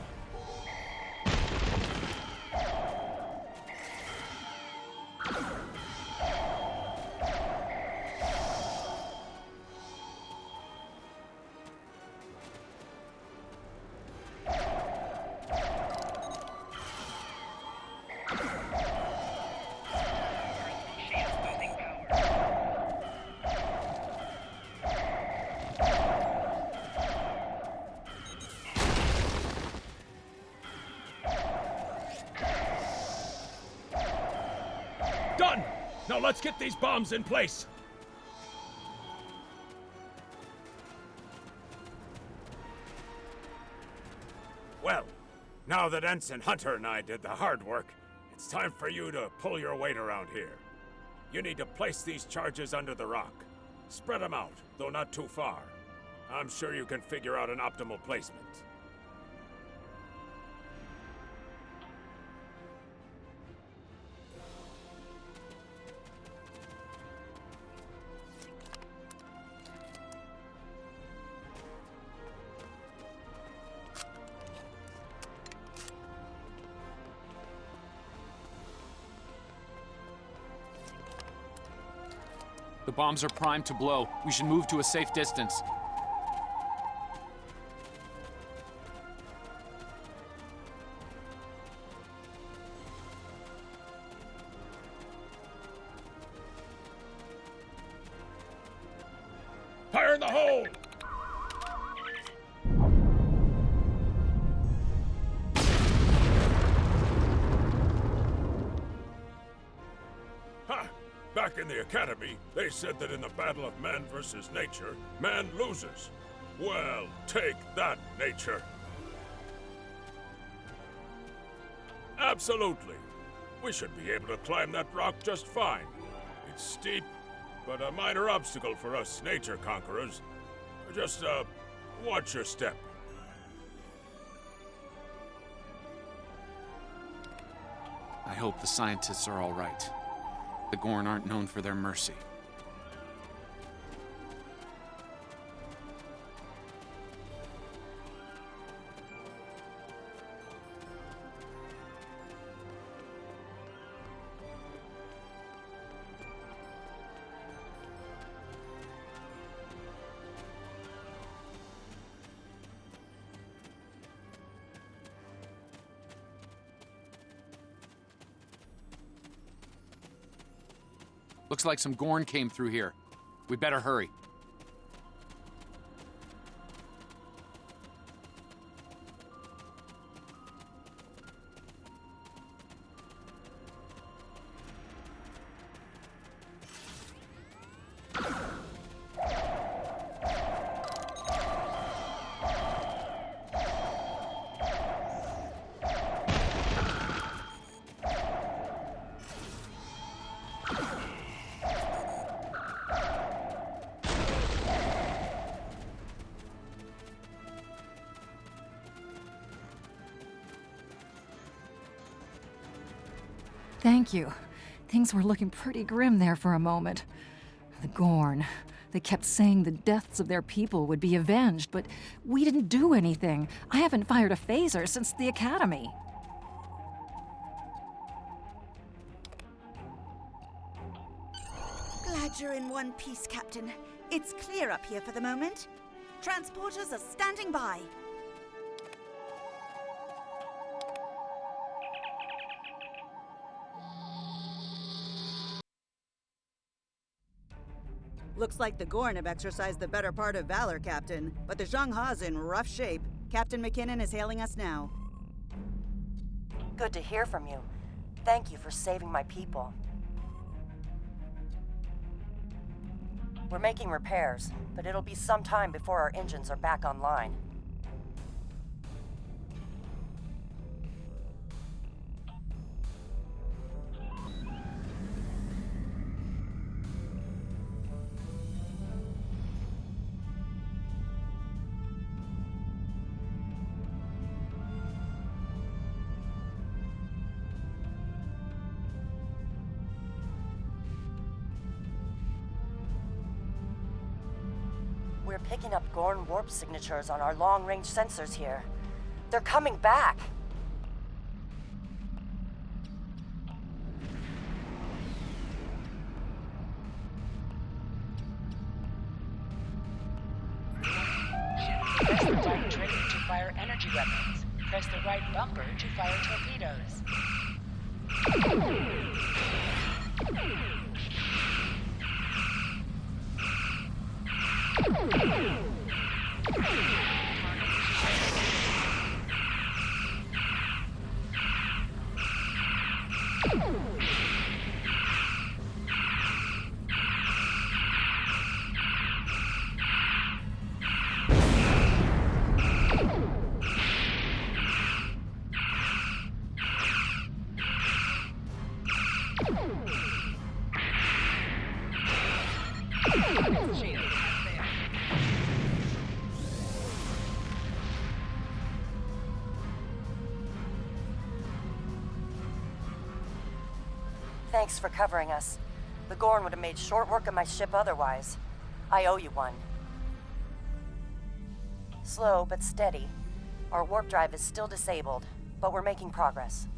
Done! Now let's get these bombs in place. Well, now that Ensign Hunter and I did the hard work, it's time for you to pull your weight around here. You need to place these charges under the rock. Spread them out, though not too far. I'm sure you can figure out an optimal placement. The bombs are primed to blow. We should move to a safe distance. Fire in the hole! Ha! Back in the academy, they said that in the battle of man versus nature, man loses. Well, take that, nature. Absolutely. We should be able to climb that rock just fine. It's steep, but a minor obstacle for us nature conquerors. Just, watch your step. I hope the scientists are all right. The Gorn aren't known for their mercy. Looks like some Gorn came through here. We better hurry. Thank you. Things were looking pretty grim there for a moment. The Gorn. They kept saying the deaths of their people would be avenged, but we didn't do anything. I haven't fired a phaser since the academy. Glad you're in one piece, Captain. It's clear up here for the moment. Transporters are standing by. Looks like the Gorn have exercised the better part of valor, Captain. But the Zhangha's in rough shape. Captain McKinnon is hailing us now. Good to hear from you. Thank you for saving my people. We're making repairs, but it'll be some time before our engines are back online. We're picking up Gorn warp signatures on our long-range sensors here. They're coming back! Press the right trigger to fire energy weapons. Press the right bumper to fire torpedoes. Thanks for covering us. The Gorn would have made short work of my ship otherwise. I owe you one. Slow but steady. Our warp drive is still disabled, but we're making progress.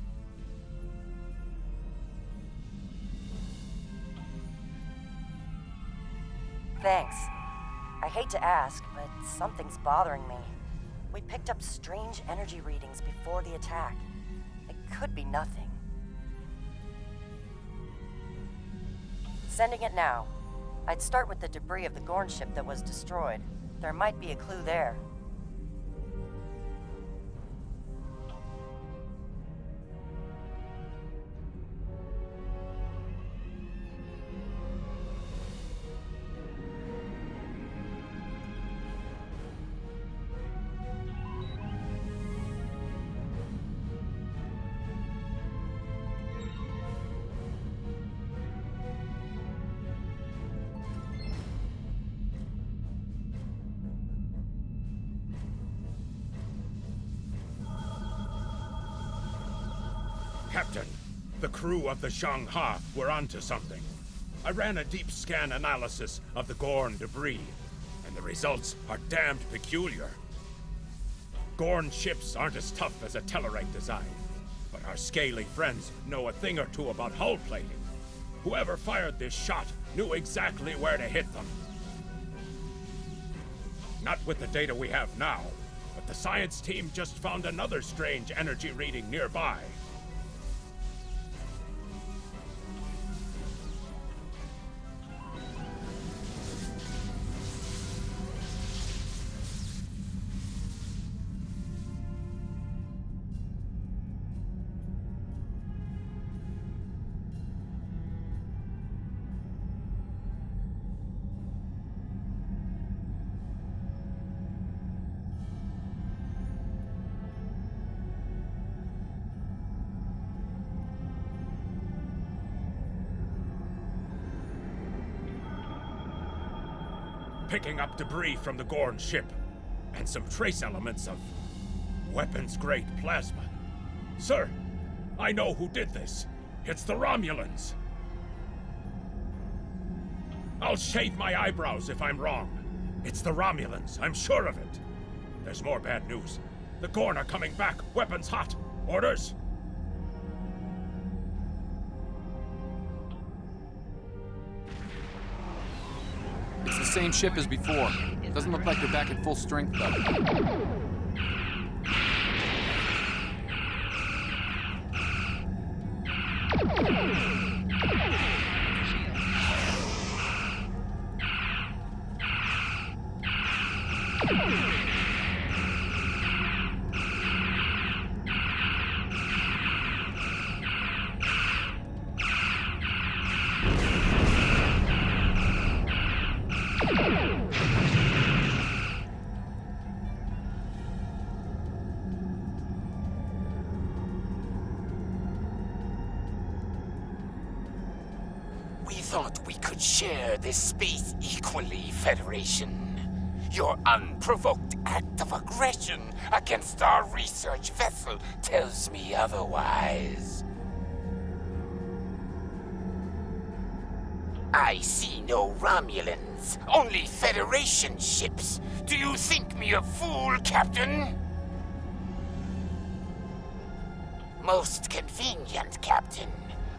Thanks. I hate to ask, but something's bothering me. We picked up strange energy readings before the attack. It could be nothing. Sending it now. I'd start with the debris of the Gorn ship that was destroyed. There might be a clue there. Captain, the crew of the Zhang-Ha were onto something. I ran a deep scan analysis of the Gorn debris, and the results are damned peculiar. Gorn ships aren't as tough as a Tellarite design, but our scaly friends know a thing or two about hull plating. Whoever fired this shot knew exactly where to hit them. Not with the data we have now, but the science team just found another strange energy reading nearby. Picking up debris from the Gorn ship, and some trace elements of weapons-grade plasma. Sir, I know who did this. It's the Romulans. I'll shave my eyebrows if I'm wrong. It's the Romulans, I'm sure of it. There's more bad news. The Gorn are coming back, weapons hot. Orders? It's the same ship as before. Doesn't look like they're back at full strength, though. We thought we could share this space equally, Federation. Your unprovoked act of aggression against our research vessel tells me otherwise. I see no Romulans, only Federation ships. Do you think me a fool, Captain? Most convenient, Captain.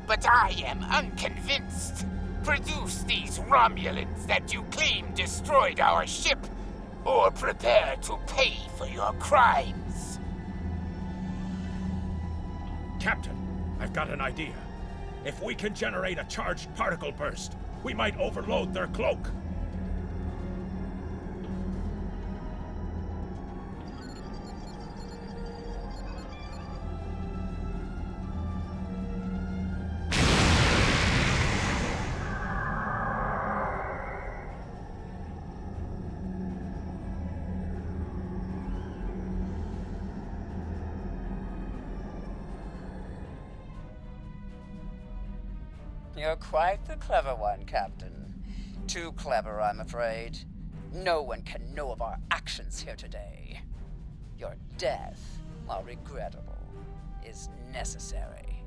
But I am unconvinced. Produce these Romulans that you claim destroyed our ship, or prepare to pay for your crimes. Captain, I've got an idea. If we can generate a charged particle burst, we might overload their cloak. You're quite the clever one, Captain. Too clever, I'm afraid. No one can know of our actions here today. Your death, while regrettable, is necessary.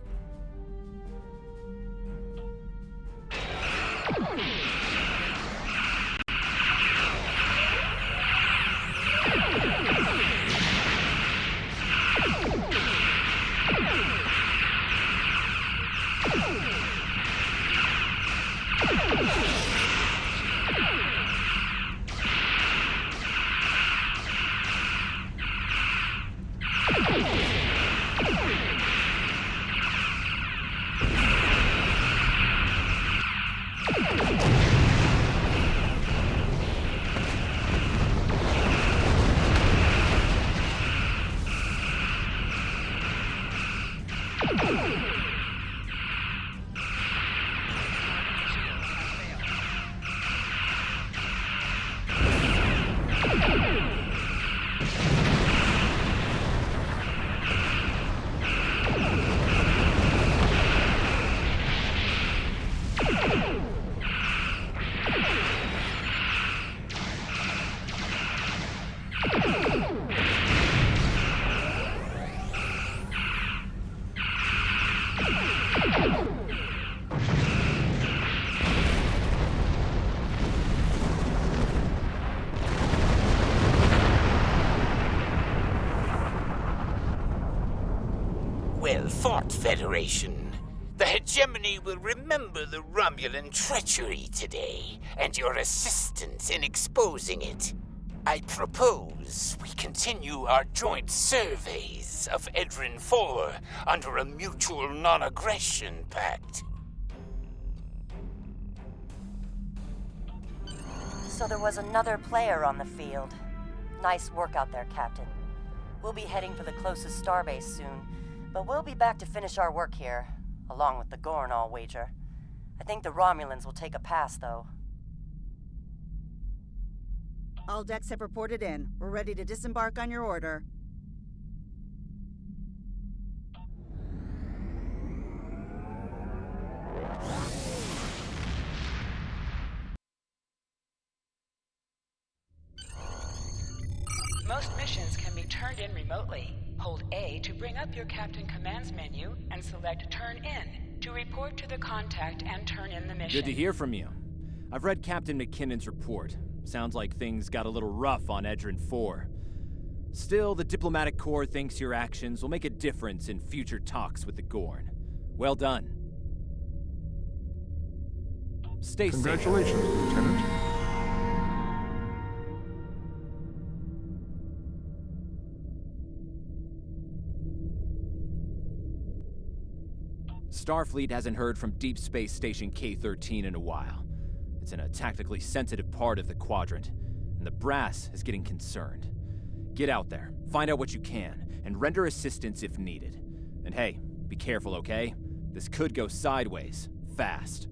Well fought, Federation. The hegemony will remember the Romulan treachery today, and your assistance in exposing it. I propose we continue our joint surveys of Edrin 4 under a mutual non-aggression pact. So there was another player on the field. Nice work out there, Captain. We'll be heading for the closest starbase soon, but we'll be back to finish our work here, along with the Gorn, I'll wager. I think the Romulans will take a pass, though. All decks have reported in. We're ready to disembark on your order. Most missions can be turned in remotely. Hold A to bring up your Captain Commands menu and select Turn In to report to the contact and turn in the mission. Good to hear from you. I've read Captain McKinnon's report. Sounds like things got a little rough on Edrin 4. Still, the diplomatic corps thinks your actions will make a difference in future talks with the Gorn. Well done. Stay safe. Congratulations, Lieutenant. Starfleet hasn't heard from Deep Space Station K-13 in a while. It's in a tactically sensitive part of the quadrant, and the brass is getting concerned. Get out there, find out what you can, and render assistance if needed. And hey, be careful, okay? This could go sideways, fast.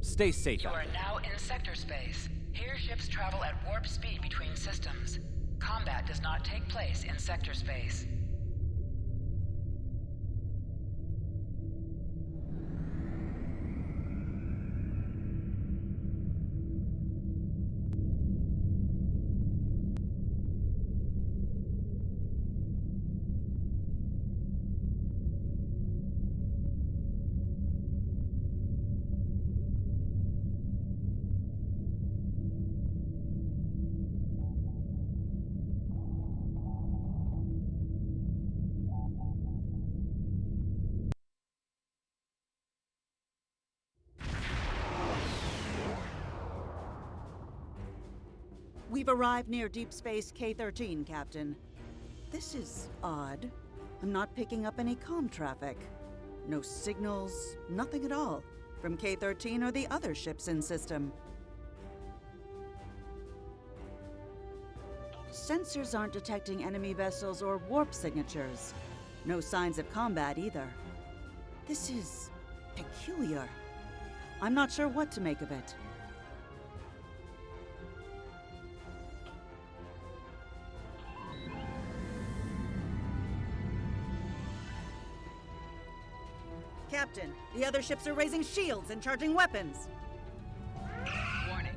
Stay safe You out are there. now in sector space. Here ships travel at warp speed between systems. Combat does not take place in sector space. We've arrived near Deep Space K-13, Captain. This is odd. I'm not picking up any comm traffic. No signals, nothing at all, from K-13 or the other ships in system. Sensors aren't detecting enemy vessels or warp signatures. No signs of combat either. This is peculiar. I'm not sure what to make of it. Captain, the other ships are raising shields and charging weapons. Warning.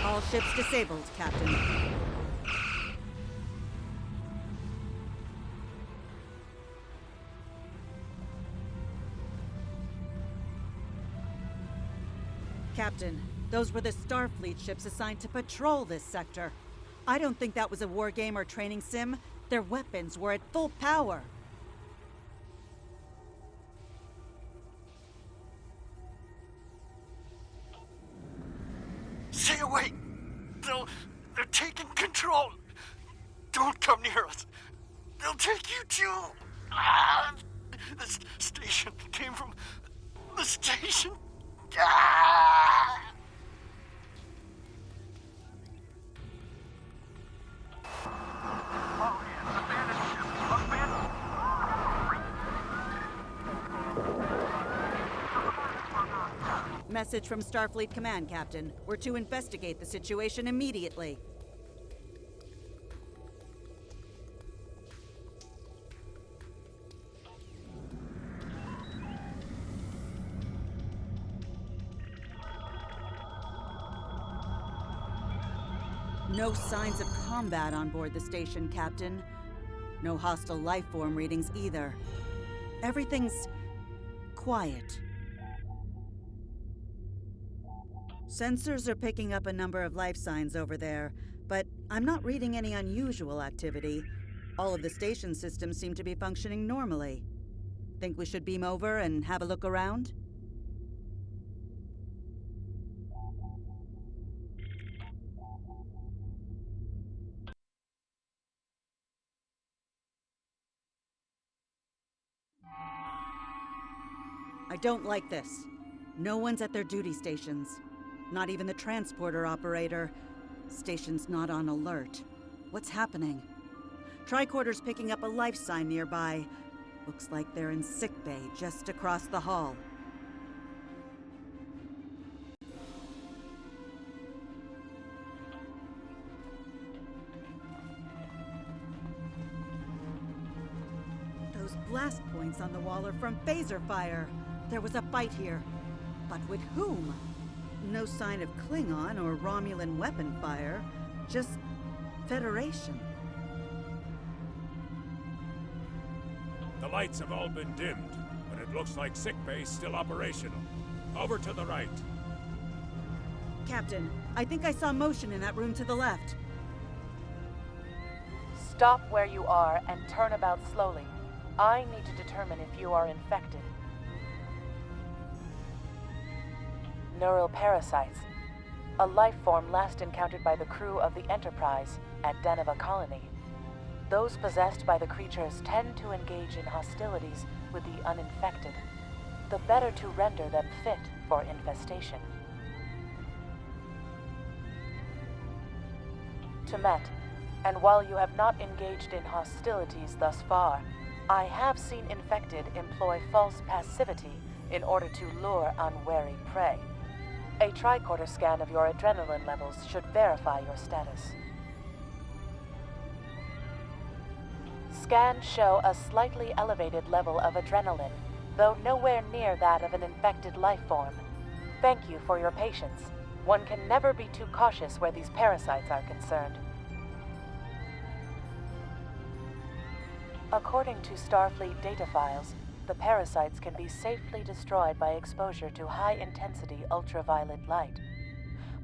All ships disabled, Captain. Captain, those were the Starfleet ships assigned to patrol this sector. I don't think that was a war game or training sim. Their weapons were at full power. Stay away! They're taking control! Don't come near us! They'll take you too! Ah! The station came from the station! Ah! Message from Starfleet Command, Captain. We're to investigate the situation immediately. No signs of combat on board the station, Captain. No hostile life form readings either. Everything's quiet. Sensors are picking up a number of life signs over there, but I'm not reading any unusual activity. All of the station systems seem to be functioning normally. Think we should beam over and have a look around? I don't like this. No one's at their duty stations. Not even the transporter operator. Station's not on alert. What's happening? Tricorder's picking up a life sign nearby. Looks like they're in sickbay just across the hall. Those blast points on the wall are from phaser fire. There was a fight here. But with whom? No sign of Klingon or Romulan weapon fire. Just Federation. The lights have all been dimmed, but it looks like sickbay's still operational. Over to the right. Captain, I think I saw motion in that room to the left. Stop where you are and turn about slowly. I need to determine if you are infected. Neural parasites. A life form last encountered by the crew of the Enterprise at Deneva Colony. Those possessed by the creatures tend to engage in hostilities with the uninfected, the better to render them fit for infestation. Temet, and while you have not engaged in hostilities thus far, I have seen infected employ false passivity in order to lure unwary prey. A tricorder scan of your adrenaline levels should verify your status. Scans show a slightly elevated level of adrenaline, though nowhere near that of an infected life form. Thank you for your patience. One can never be too cautious where these parasites are concerned. According to Starfleet data files, the parasites can be safely destroyed by exposure to high-intensity ultraviolet light.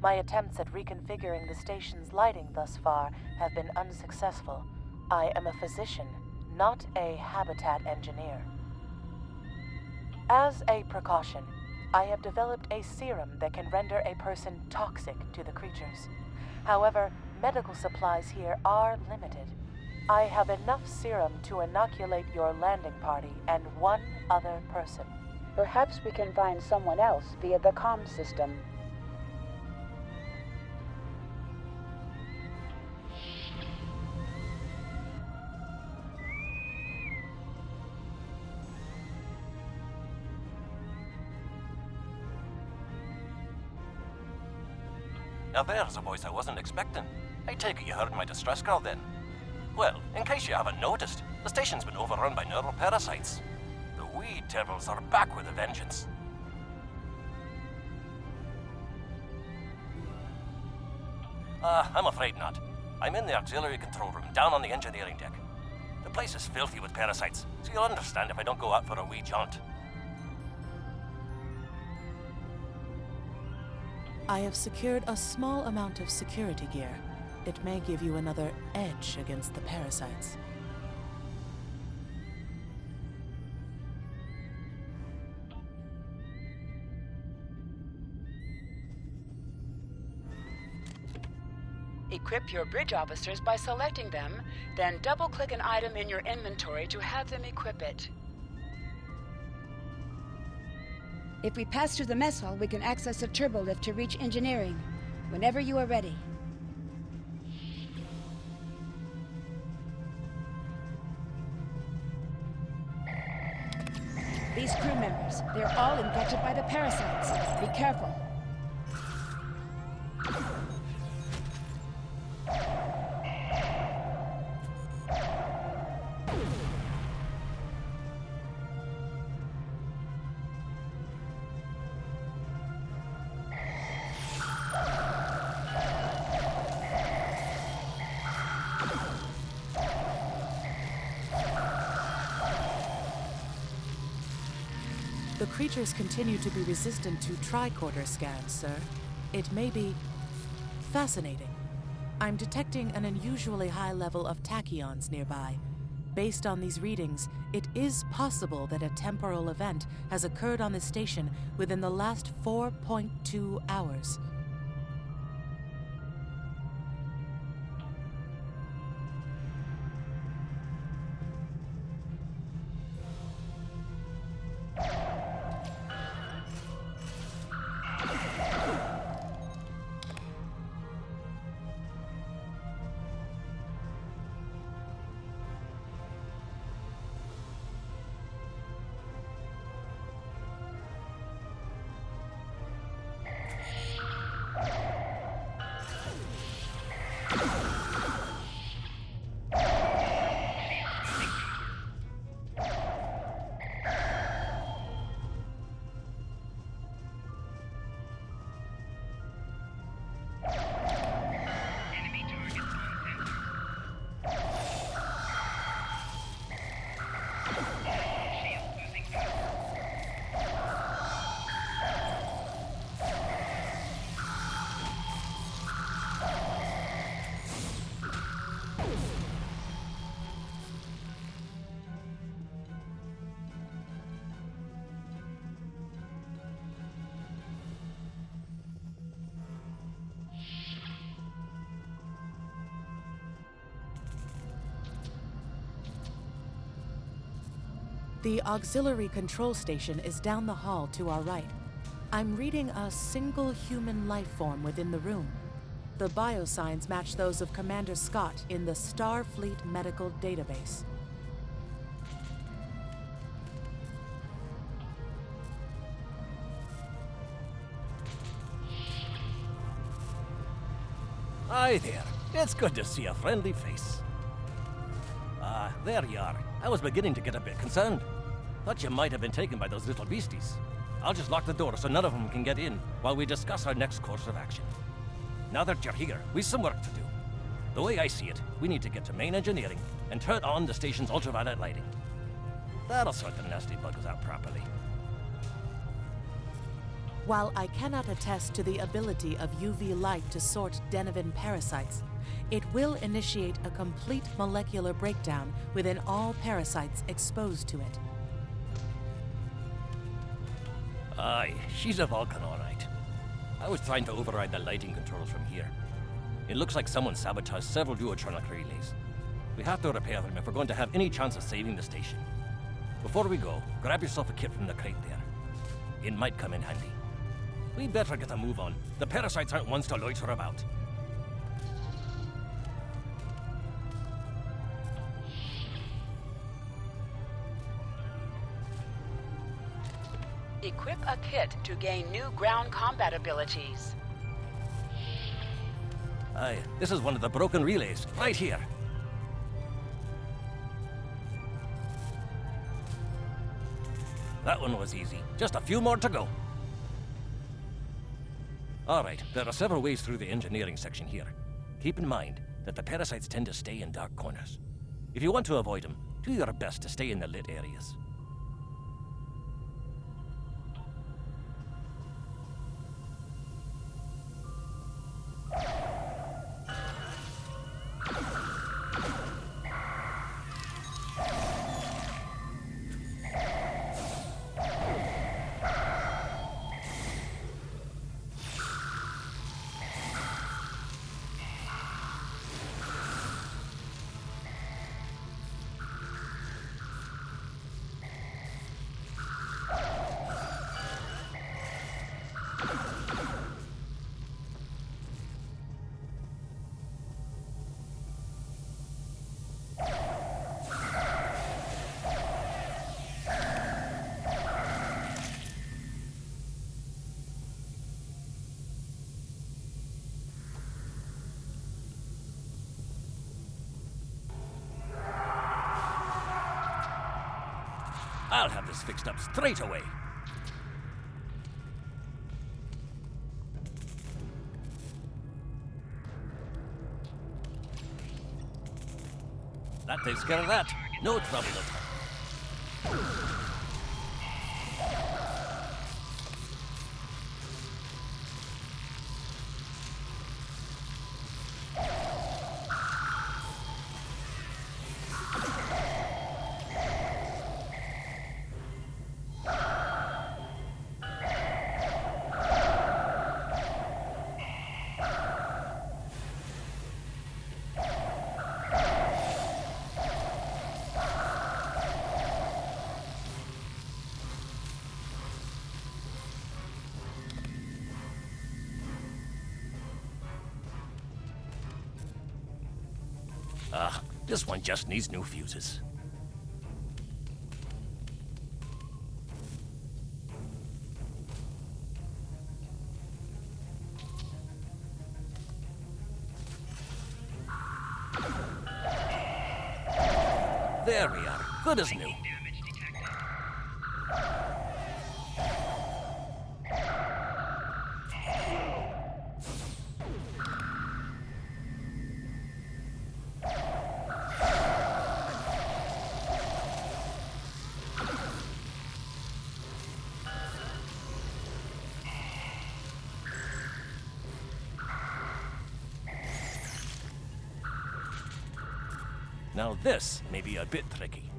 My attempts at reconfiguring the station's lighting thus far have been unsuccessful. I am a physician, not a habitat engineer. As a precaution, I have developed a serum that can render a person toxic to the creatures. However, medical supplies here are limited. I have enough serum to inoculate your landing party and one other person. Perhaps we can find someone else via the comm system. Now there's a voice I wasn't expecting. I take it you heard my distress call then. Well, in case you haven't noticed, the station's been overrun by neural parasites. The wee devils are back with a vengeance. I'm afraid not. I'm in the auxiliary control room, down on the engineering deck. The place is filthy with parasites, so you'll understand if I don't go out for a wee jaunt. I have secured a small amount of security gear. It may give you another edge against the parasites. Equip your bridge officers by selecting them, then double-click an item in your inventory to have them equip it. If we pass through the mess hall, we can access a turbolift to reach engineering. Whenever you are ready. These crew members, they're all infected by the parasites. Be careful. The creatures continue to be resistant to tricorder scans, sir. It may be fascinating. I'm detecting an unusually high level of tachyons nearby. Based on these readings, it is possible that a temporal event has occurred on the station within the last 4.2 hours. The auxiliary control station is down the hall to our right. I'm reading a single human life form within the room. The biosigns match those of Commander Scott in the Starfleet Medical Database. Hi there. It's good to see a friendly face. There you are. I was beginning to get a bit concerned. Thought you might have been taken by those little beasties. I'll just lock the door so none of them can get in while we discuss our next course of action. Now that you're here, we've some work to do. The way I see it, we need to get to main engineering and turn on the station's ultraviolet lighting. That'll sort the nasty bugs out properly. While I cannot attest to the ability of UV light to sort Denivan parasites, it will initiate a complete molecular breakdown within all parasites exposed to it. Aye, she's a Vulcan, all right. I was trying to override the lighting controls from here. It looks like someone sabotaged several duotronic relays. We have to repair them if we're going to have any chance of saving the station. Before we go, grab yourself a kit from the crate there. It might come in handy. We better get a move on. The parasites aren't ones to loiter about. Equip a kit to gain new ground combat abilities. Aye, this is one of the broken relays, right here. That one was easy. Just a few more to go. All right, there are several ways through the engineering section here. Keep in mind that the parasites tend to stay in dark corners. If you want to avoid them, do your best to stay in the lit areas. I'll have this fixed up straight away. That takes care of that. No trouble, no trouble. This one just needs new fuses. There we are. Good as new. Now this may be a bit tricky.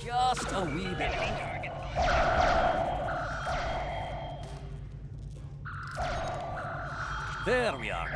Just a wee bit longer. There we are.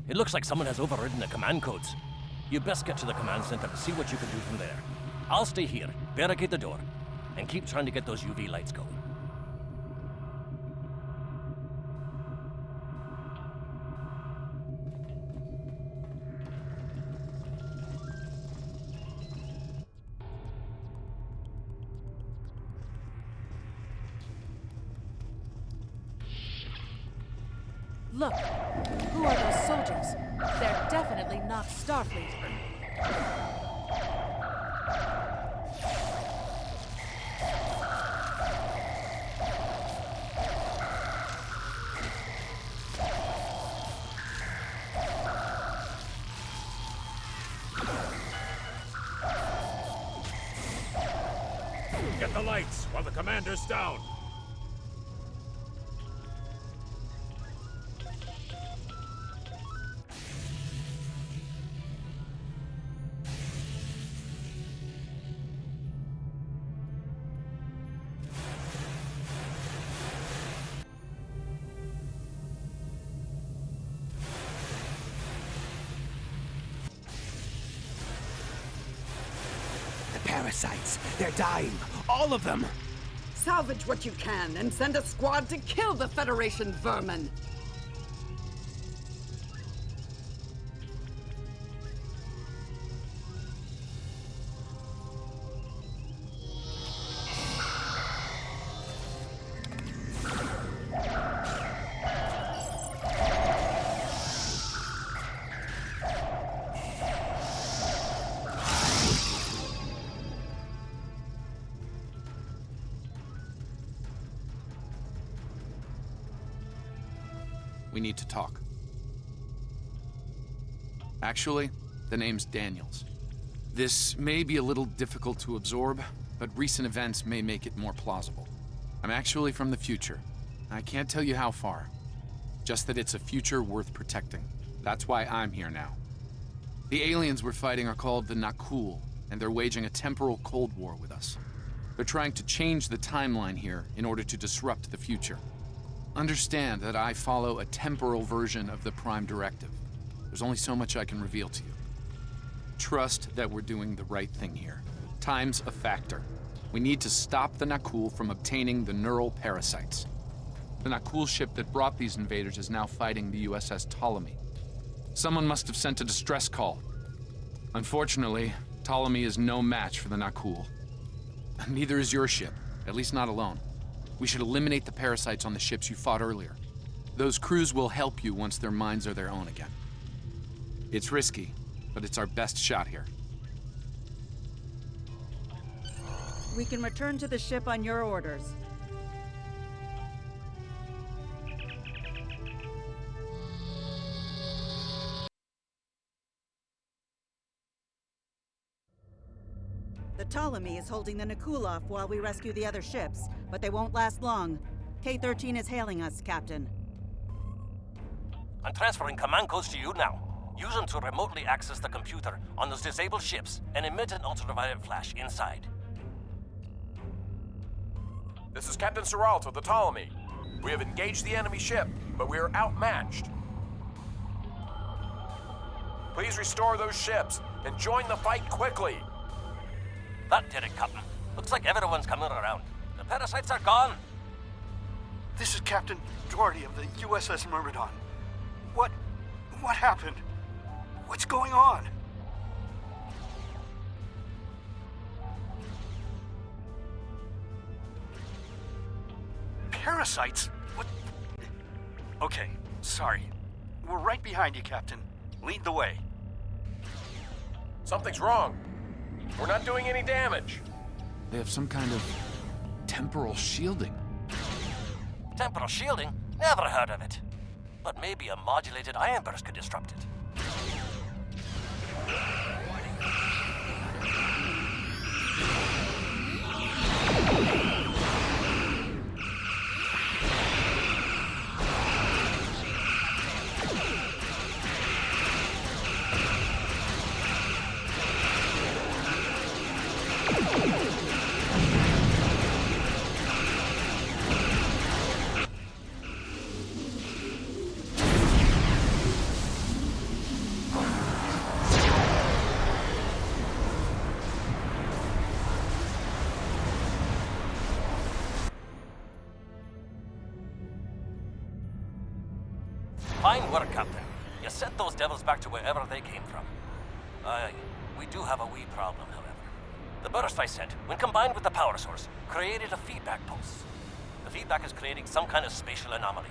It looks like someone has overridden the command codes. You best get to the command center to see what you can do from there. I'll stay here, barricade the door, and keep trying to get those UV lights going. Look, who are those soldiers? They're definitely not Starfleet. Get the lights while the commander's down. Parasites. They're dying. All of them. Salvage what you can and send a squad to kill the Federation vermin. We need to talk. Actually, the name's Daniels. This may be a little difficult to absorb, but recent events may make it more plausible. I'm actually from the future. I can't tell you how far. Just that it's a future worth protecting. That's why I'm here now. The aliens we're fighting are called the Nakul, and they're waging a temporal Cold War with us. They're trying to change the timeline here in order to disrupt the future. Understand that I follow a temporal version of the Prime Directive. There's only so much I can reveal to you. Trust that we're doing the right thing here. Time's a factor. We need to stop the Nakul from obtaining the neural parasites. The Nakul ship that brought these invaders is now fighting the USS Ptolemy. Someone must have sent a distress call. Unfortunately, Ptolemy is no match for the Nakul. Neither is your ship, at least not alone. We should eliminate the parasites on the ships you fought earlier. Those crews will help you once their minds are their own again. It's risky, but it's our best shot here. We can return to the ship on your orders. The Ptolemy is holding the Nakul off while we rescue the other ships, but they won't last long. K-13 is hailing us, Captain. I'm transferring command codes to you now. Use them to remotely access the computer on those disabled ships and emit an ultraviolet flash inside. This is Captain Seralt of the Ptolemy. We have engaged the enemy ship, but we are outmatched. Please restore those ships and join the fight quickly. That did it, Captain. Looks like everyone's coming around. The parasites are gone. This is Captain Doherty of the USS Myrmidon. What happened? What's going on? Parasites? What? Okay, sorry. We're right behind you, Captain. Lead the way. Something's wrong. We're not doing any damage. They have some kind of temporal shielding. Temporal shielding? Never heard of it. But maybe a modulated ion burst could disrupt it. Fine work, Captain. You sent those devils back to wherever they came from. We do have a wee problem, however. The burst I sent, when combined with the power source, created a feedback pulse. The feedback is creating some kind of spatial anomaly,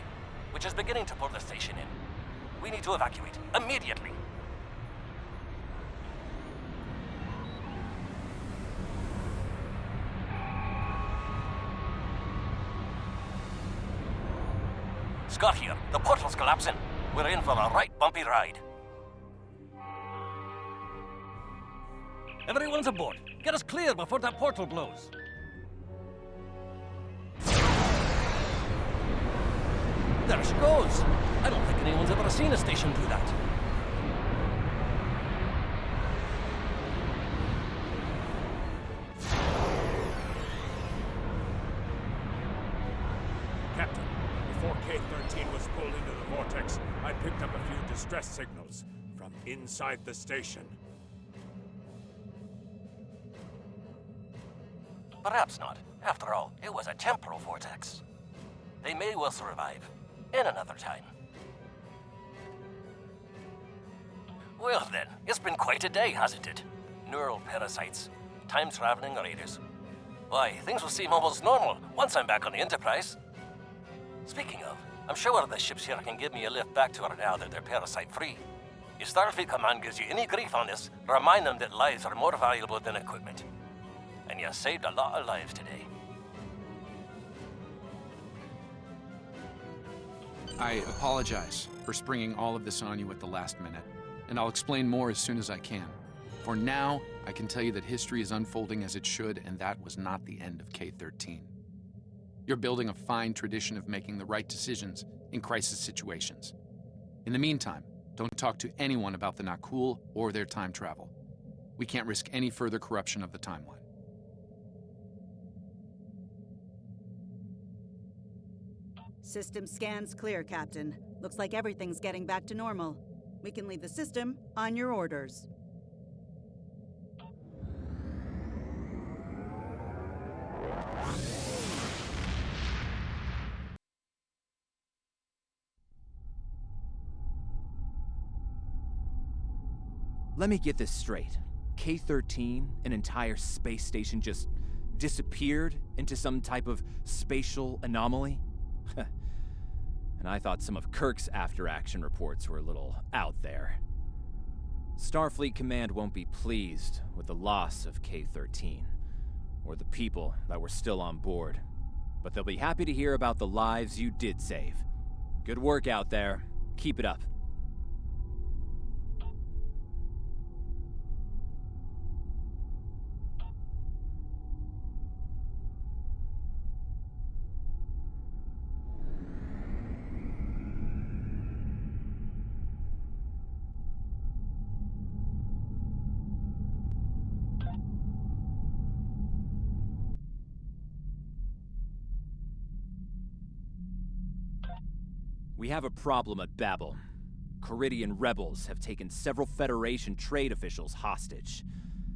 which is beginning to pull the station in. We need to evacuate, immediately. Scott here. The portal's collapsing. We're in for a right bumpy ride. Everyone's aboard. Get us clear before that portal blows. There she goes. I don't think anyone's ever seen a station do that. Captain, before K-13 was pulled into the vortex, I picked up a few distress signals from inside the station. Perhaps not. After all, it was a temporal vortex. They may well survive. In another time. Well then, it's been quite a day, hasn't it? Neural parasites, time-traveling raiders. Why, things will seem almost normal once I'm back on the Enterprise. Speaking of, I'm sure the ships here can give me a lift back to her now that they're parasite-free. If Starfleet Command gives you any grief on this, remind them that lives are more valuable than equipment. And you saved a lot of lives today. I apologize for springing all of this on you at the last minute, and I'll explain more as soon as I can. For now, I can tell you that history is unfolding as it should, and that was not the end of K-13. You're building a fine tradition of making the right decisions in crisis situations. In the meantime, don't talk to anyone about the Nakul or their time travel. We can't risk any further corruption of the timeline. System scans clear, Captain. Looks like everything's getting back to normal. We can leave the system on your orders. Let me get this straight. K-13, an entire space station, just disappeared into some type of spatial anomaly? And I thought some of Kirk's after-action reports were a little out there. Starfleet Command won't be pleased with the loss of K-13, or the people that were still on board, but they'll be happy to hear about the lives you did save. Good work out there. Keep it up. We have a problem at Babel. Caridian rebels have taken several Federation trade officials hostage.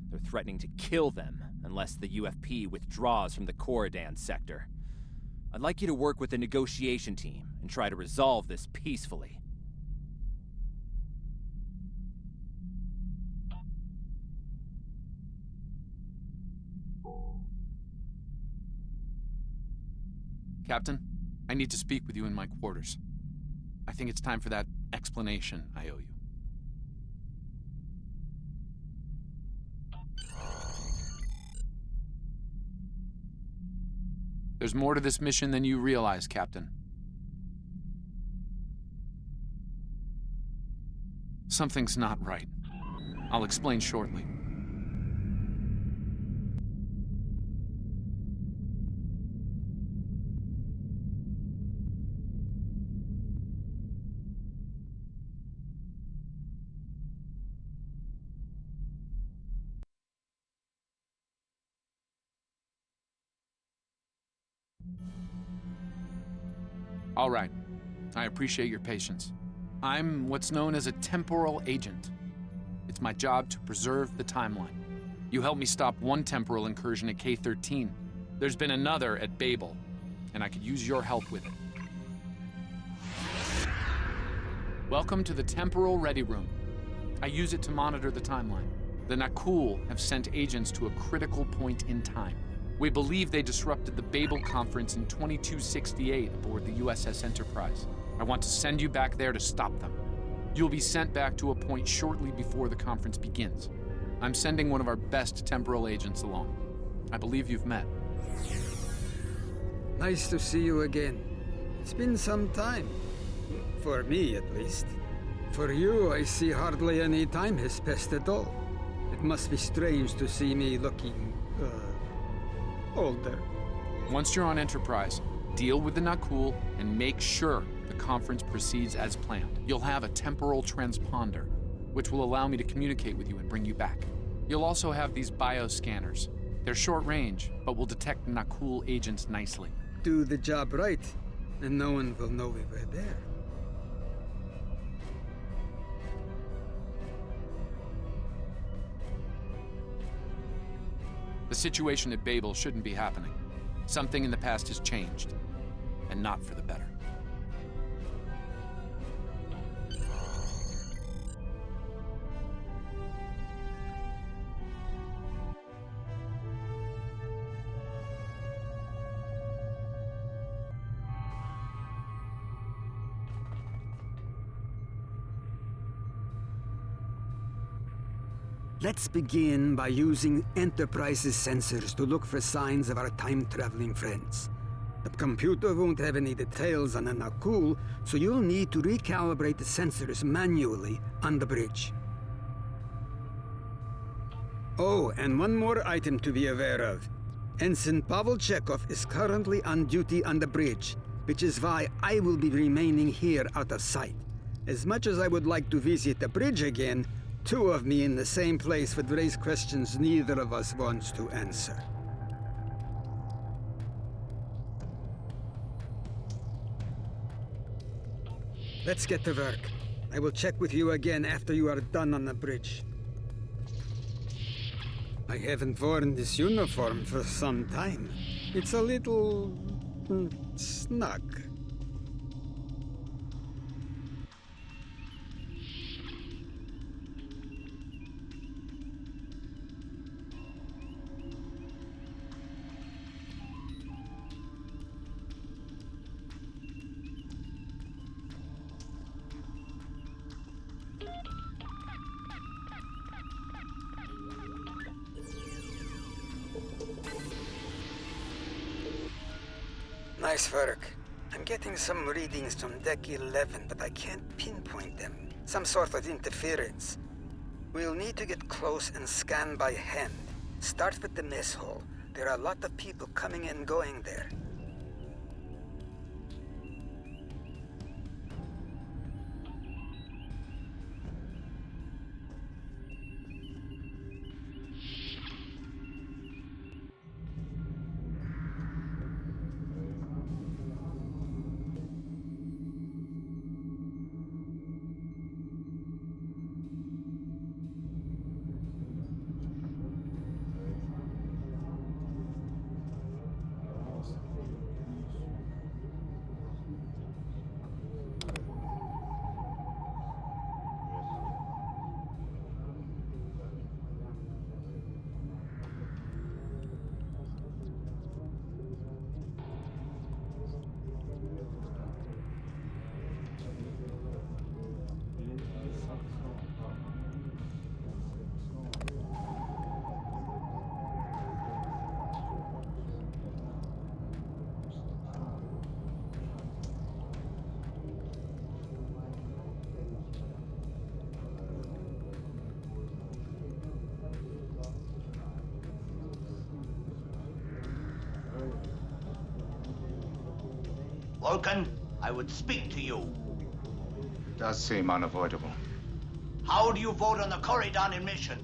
They're threatening to kill them unless the UFP withdraws from the Corridan sector. I'd like you to work with the negotiation team and try to resolve this peacefully. Captain, I need to speak with you in my quarters. I think it's time for that explanation I owe you. There's more to this mission than you realize, Captain. Something's not right. I'll explain shortly. All right. I appreciate your patience. I'm what's known as a temporal agent. It's my job to preserve the timeline. You helped me stop one temporal incursion at K-13. There's been another at Babel, and I could use your help with it. Welcome to the Temporal Ready Room. I use it to monitor the timeline. The Nakul have sent agents to a critical point in time. We believe they disrupted the Babel Conference in 2268 aboard the USS Enterprise. I want to send you back there to stop them. You'll be sent back to a point shortly before the conference begins. I'm sending one of our best temporal agents along. I believe you've met. Nice to see you again. It's been some time. For me, at least. For you, I see hardly any time has passed at all. It must be strange to see me looking, older. Once you're on Enterprise, deal with the Nakul and make sure the conference proceeds as planned. You'll have a temporal transponder, which will allow me to communicate with you and bring you back. You'll also have these bioscanners. They're short range, but will detect Nakul agents nicely. Do the job right, and no one will know we were there. The situation at Babel shouldn't be happening. Something in the past has changed, and not for the better. Let's begin by using Enterprise's sensors to look for signs of our time-traveling friends. The computer won't have any details on an Akul, so you'll need to recalibrate the sensors manually on the bridge. Oh, and one more item to be aware of. Ensign Pavel Chekhov is currently on duty on the bridge, which is why I will be remaining here out of sight. As much as I would like to visit the bridge again, two of me in the same place would raise questions neither of us wants to answer. Let's get to work. I will check with you again after you are done on the bridge. I haven't worn this uniform for some time. It's a little... snug. Nice work. I'm getting some readings from Deck 11, but I can't pinpoint them. Some sort of interference. We'll need to get close and scan by hand. Start with the mess hall. There are a lot of people coming and going there. Vulcan, I would speak to you. It does seem unavoidable. How do you vote on the Corridon mission?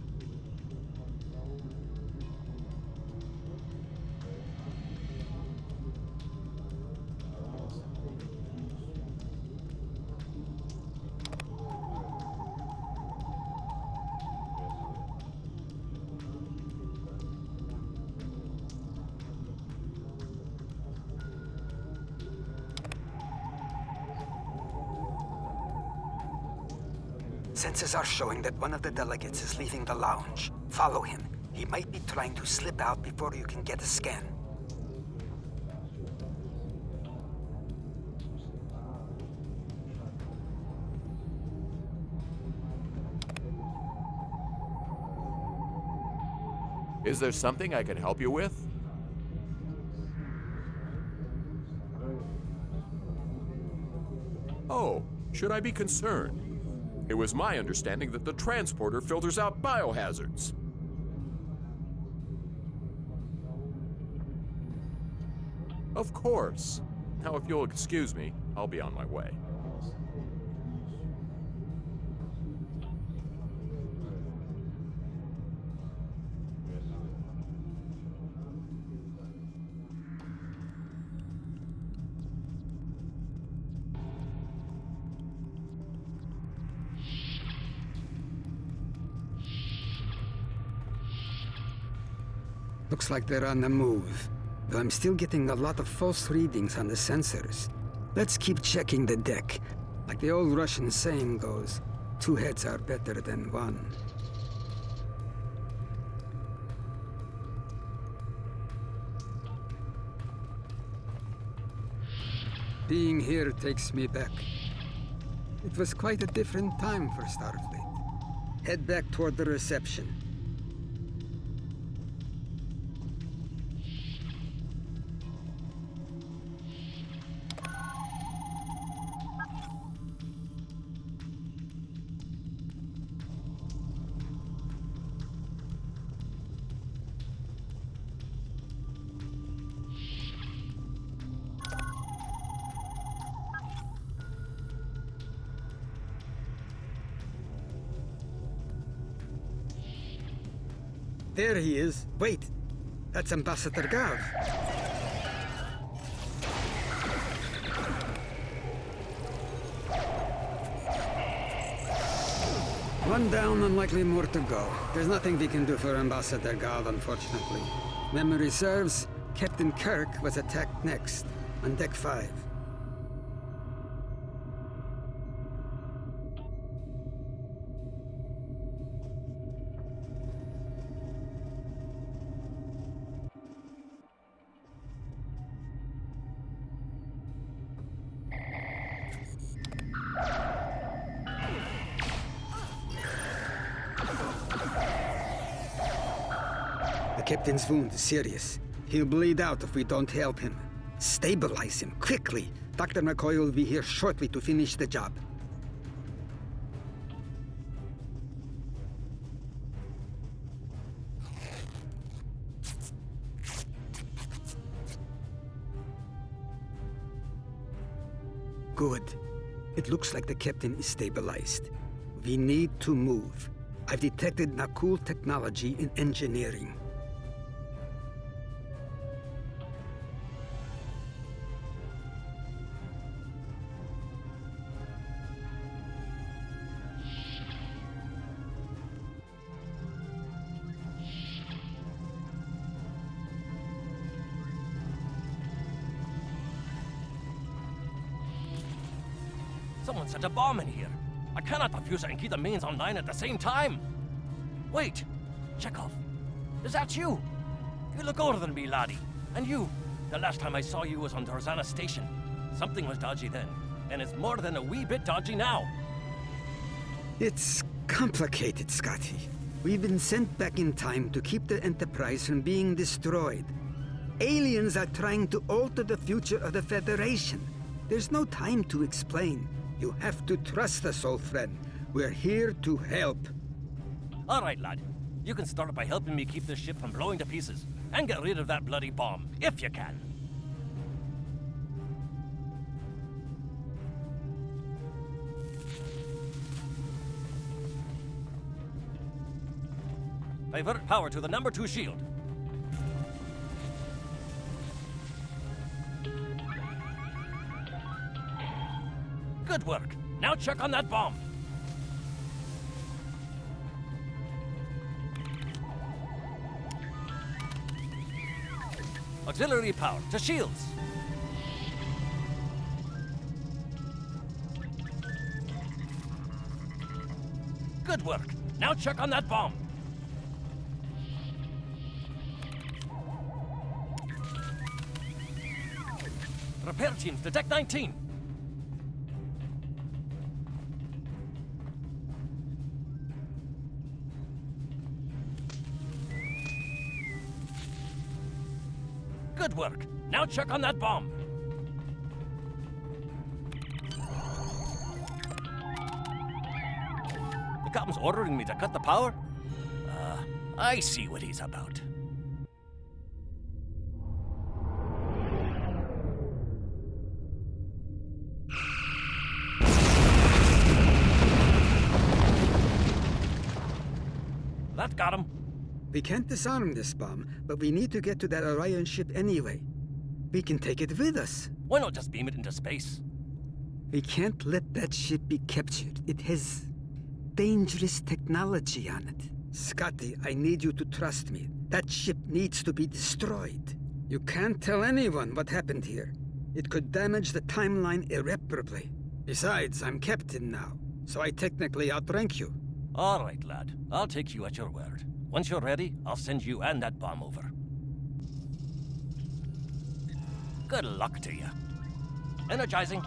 Sensors are showing that one of the delegates is leaving the lounge. Follow him. He might be trying to slip out before you can get a scan. Is there something I can help you with? Oh, should I be concerned? It was my understanding that the transporter filters out biohazards. Of course. Now, if you'll excuse me, I'll be on my way. Looks like they're on the move, though I'm still getting a lot of false readings on the sensors. Let's keep checking the deck. Like the old Russian saying goes, 2 heads are better than 1. Being here takes me back. It was quite a different time for Starfleet. Head back toward the reception. There he is. Wait, that's Ambassador Gav. One down, unlikely more to go. There's nothing we can do for Ambassador Gav, unfortunately. Memory serves, Captain Kirk was attacked next, on Deck 5. The captain's wound is serious. He'll bleed out if we don't help him. Stabilize him, quickly. Dr. McCoy will be here shortly to finish the job. Good. It looks like the captain is stabilized. We need to move. I've detected Nakul technology in engineering. Someone set a bomb in here. I cannot defuse it and keep the mains online at the same time. Wait, Chekhov, is that you? You look older than me, laddie. And you, the last time I saw you was on Dorzana Station. Something was dodgy then, and it's more than a wee bit dodgy now. It's complicated, Scotty. We've been sent back in time to keep the Enterprise from being destroyed. Aliens are trying to alter the future of the Federation. There's no time to explain. You have to trust us, old friend. We're here to help. All right, lad. You can start by helping me keep this ship from blowing to pieces, and get rid of that bloody bomb, if you can. Divert power to the number 2 shield. Good work. Now check on that bomb. Auxiliary power to shields. Good work. Now check on that bomb. Repair teams to Deck 19. Good work. Now check on that bomb. The captain's ordering me to cut the power? I see what he's about. That got him. We can't disarm this bomb, but we need to get to that Orion ship anyway. We can take it with us. Why not just beam it into space? We can't let that ship be captured. It has dangerous technology on it. Scotty, I need you to trust me. That ship needs to be destroyed. You can't tell anyone what happened here. It could damage the timeline irreparably. Besides, I'm captain now, so I technically outrank you. All right, lad. I'll take you at your word. Once you're ready, I'll send you and that bomb over. Good luck to you. Energizing.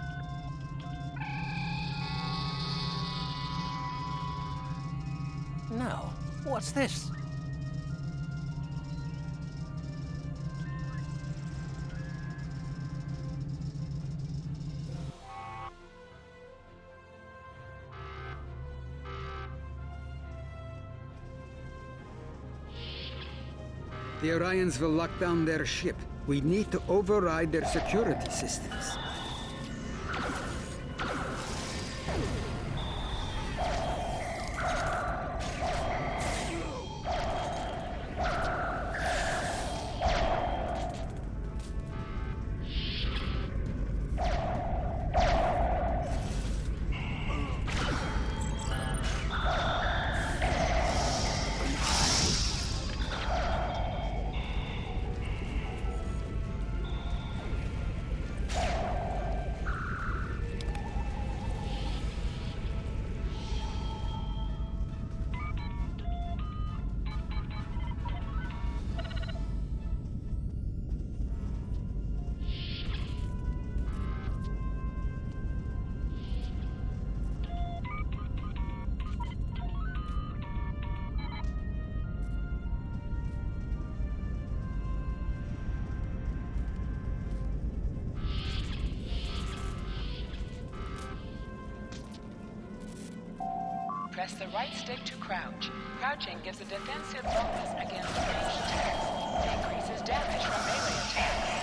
Now, what's this? The Orions will lock down their ship. We need to override their security systems. press the right stick to crouch. Crouching gives a defensive bonus against ranged attacks. Increases damage from melee attacks.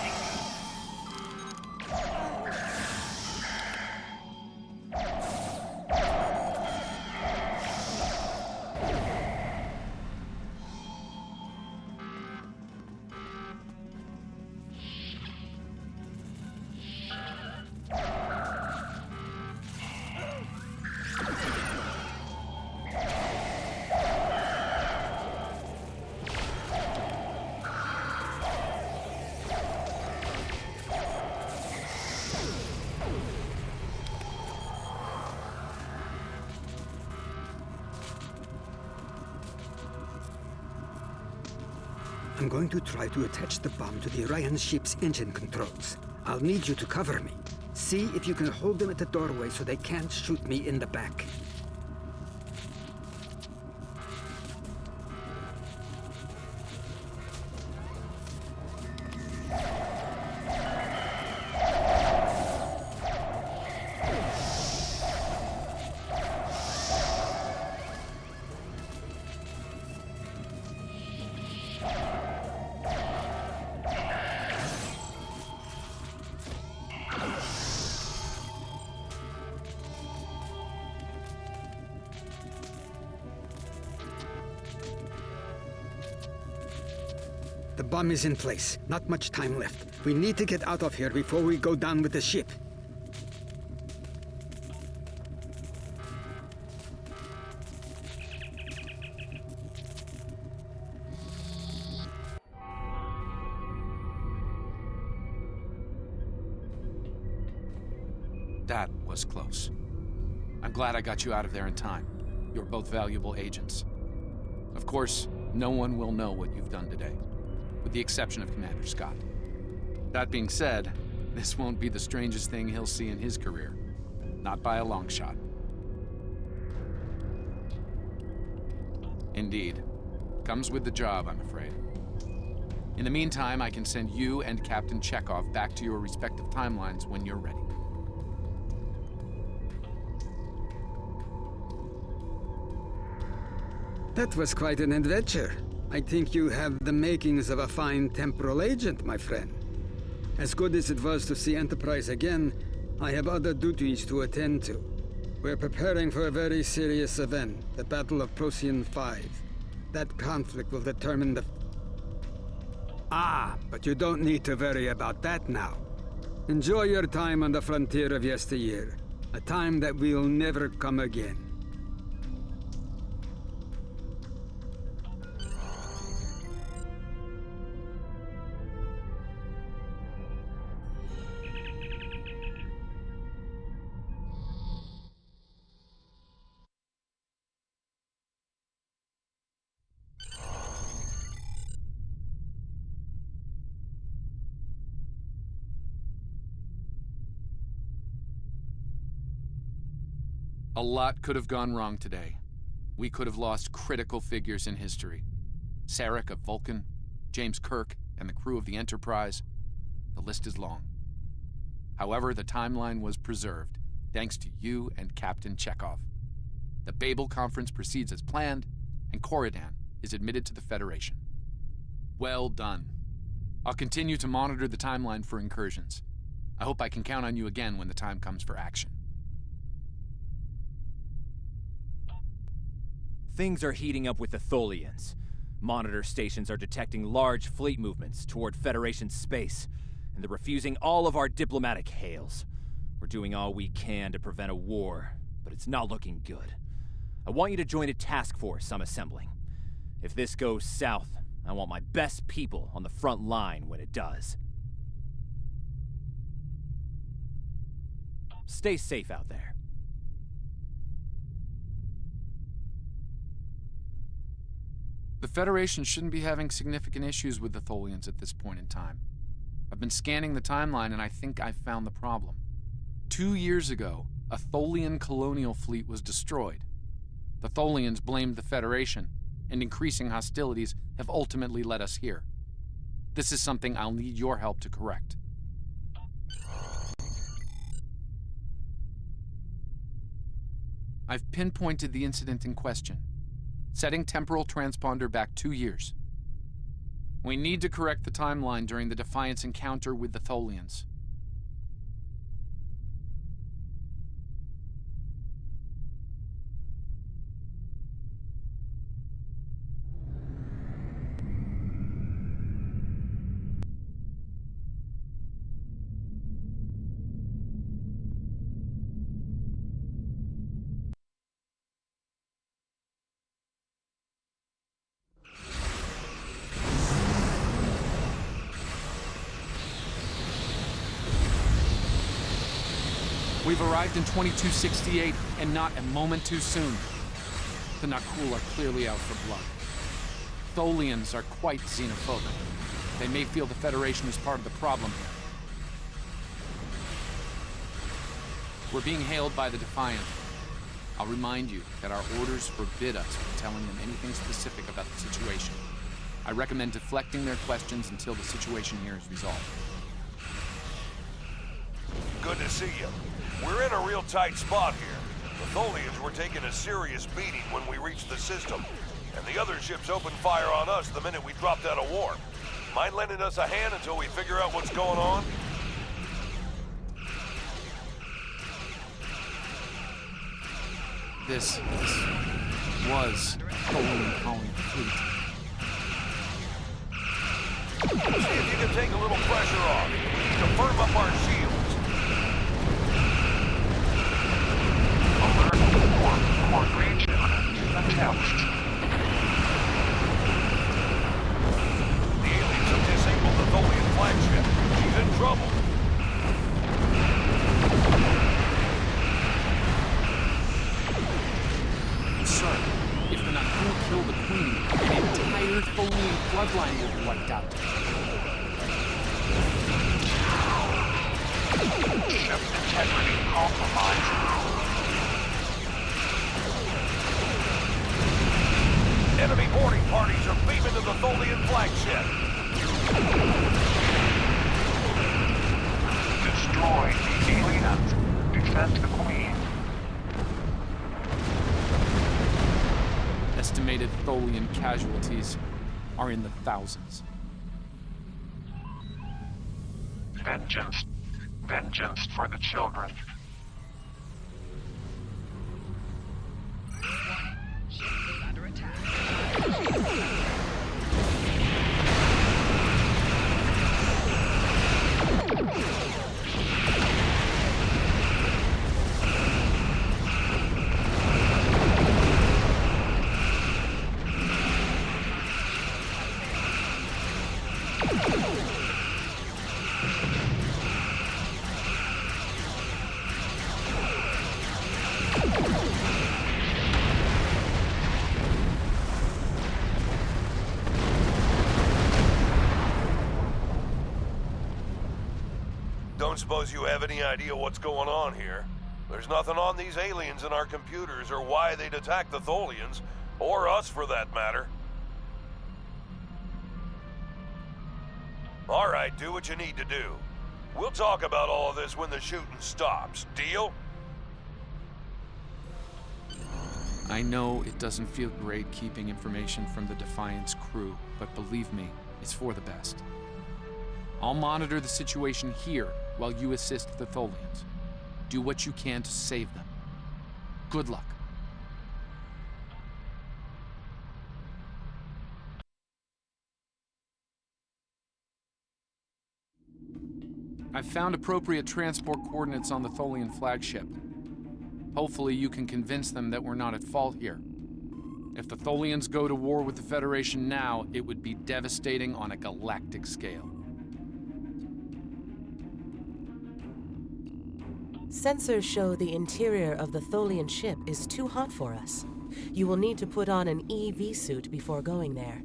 I'm going to try to attach the bomb to the Orion ship's engine controls. I'll need you to cover me. See if you can hold them at the doorway so they can't shoot me in the back. The bomb is in place. Not much time left. We need to get out of here before we go down with the ship. That was close. I'm glad I got you out of there in time. You're both valuable agents. Of course, no one will know what you've done today, with the exception of Commander Scott. That being said, this won't be the strangest thing he'll see in his career. Not by a long shot. Indeed. Comes with the job, I'm afraid. In the meantime, I can send you and Captain Chekhov back to your respective timelines when you're ready. That was quite an adventure. I think you have the makings of a fine temporal agent, my friend. As good as it was to see Enterprise again, I have other duties to attend to. We're preparing for a very serious event, the Battle of Procyon 5. That conflict will determine the... but you don't need to worry about that now. Enjoy your time on the frontier of yesteryear, a time that will never come again. A lot could have gone wrong today. We could have lost critical figures in history. Sarek of Vulcan, James Kirk, and the crew of the Enterprise. The list is long. However, the timeline was preserved, thanks to you and Captain Chekhov. The Babel Conference proceeds as planned, and Corridan is admitted to the Federation. Well done. I'll continue to monitor the timeline for incursions. I hope I can count on you again when the time comes for action. Things are heating up with the Tholians. Monitor stations are detecting large fleet movements toward Federation space, and they're refusing all of our diplomatic hails. We're doing all we can to prevent a war, but it's not looking good. I want you to join a task force I'm assembling. If this goes south, I want my best people on the front line when it does. Stay safe out there. The Federation shouldn't be having significant issues with the Tholians at this point in time. I've been scanning the timeline and I think I've found the problem. 2 years ago, a Tholian colonial fleet was destroyed. The Tholians blamed the Federation, and increasing hostilities have ultimately led us here. This is something I'll need your help to correct. I've pinpointed the incident in question, setting temporal transponder back 2 years. We need to correct the timeline during the Defiance encounter with the Tholians. We've arrived in 2268, and not a moment too soon. The Nakul are clearly out for blood. Tholians are quite xenophobic. They may feel the Federation is part of the problem here. We're being hailed by the Defiant. I'll remind you that our orders forbid us from telling them anything specific about the situation. I recommend deflecting their questions until the situation here is resolved. Good to see you. We're in a real tight spot here. The Tholians were taking a serious beating when we reached the system, and the other ships opened fire on us the minute we dropped out of warp. Mind lending us a hand until we figure out what's going on? This was Tholian colony fleet. See if you can take a little pressure off. We need to firm up our shields. Coordination attempts. The aliens have disabled the Tholian flagship. She's in trouble. Sir, if the Nakul kill the Queen, an entire Tholian bloodline will be wiped out. Ship integrity compromised. Enemy boarding parties are beaming to the Tholian flagship. Destroy the aliens. Defend the Queen. Estimated Tholian casualties are in the thousands. Vengeance. Vengeance for the children. Don't suppose you have any idea what's going on here. There's nothing on these aliens in our computers or why they'd attack the Tholians, or us for that matter. All right, do what you need to do. We'll talk about all of this when the shooting stops. Deal? I know it doesn't feel great keeping information from the Defiance crew, but believe me, it's for the best. I'll monitor the situation here while you assist the Tholians. Do what you can to save them. Good luck. I've found appropriate transport coordinates on the Tholian flagship. Hopefully you can convince them that we're not at fault here. If the Tholians go to war with the Federation now, it would be devastating on a galactic scale. Sensors show the interior of the Tholian ship is too hot for us. You will need to put on an EV suit before going there.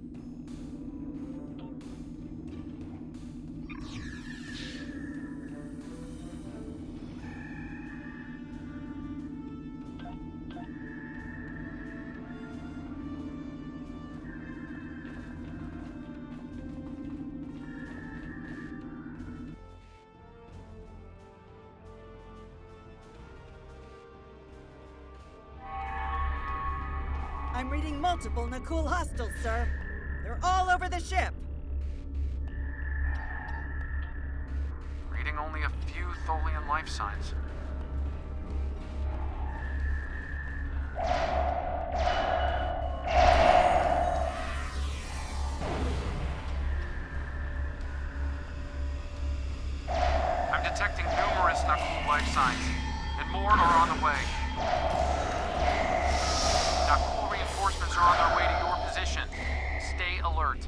I'm reading multiple Nakul hostiles, sir. They're all over the ship. Reading only a few Tholian life signs. I'm detecting numerous Nakul life signs, and more are on the way. Nakul reinforcements are on their way to your position. Stay alert.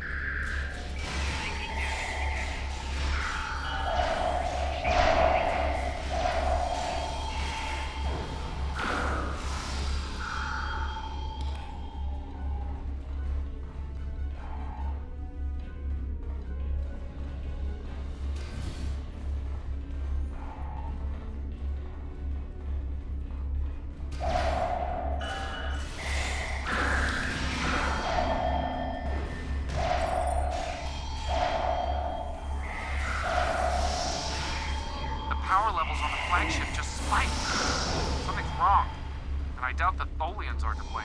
Power levels on the flagship just spiked. Something's wrong, and I doubt the Tholians are to blame.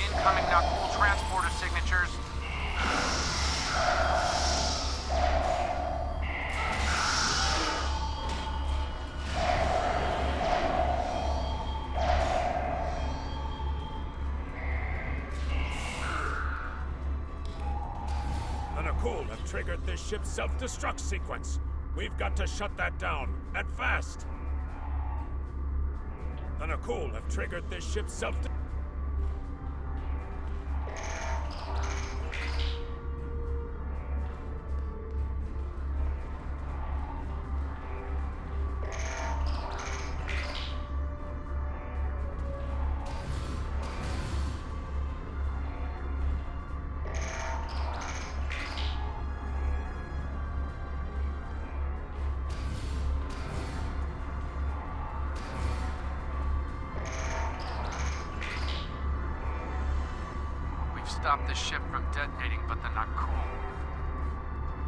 Incoming Nakul transporter signatures. The Nakul have triggered this ship's self-destruct sequence. We've got to shut that down, and fast. The Nakul have triggered this ship's self-destruct. Stop the ship from detonating, but the Nakul.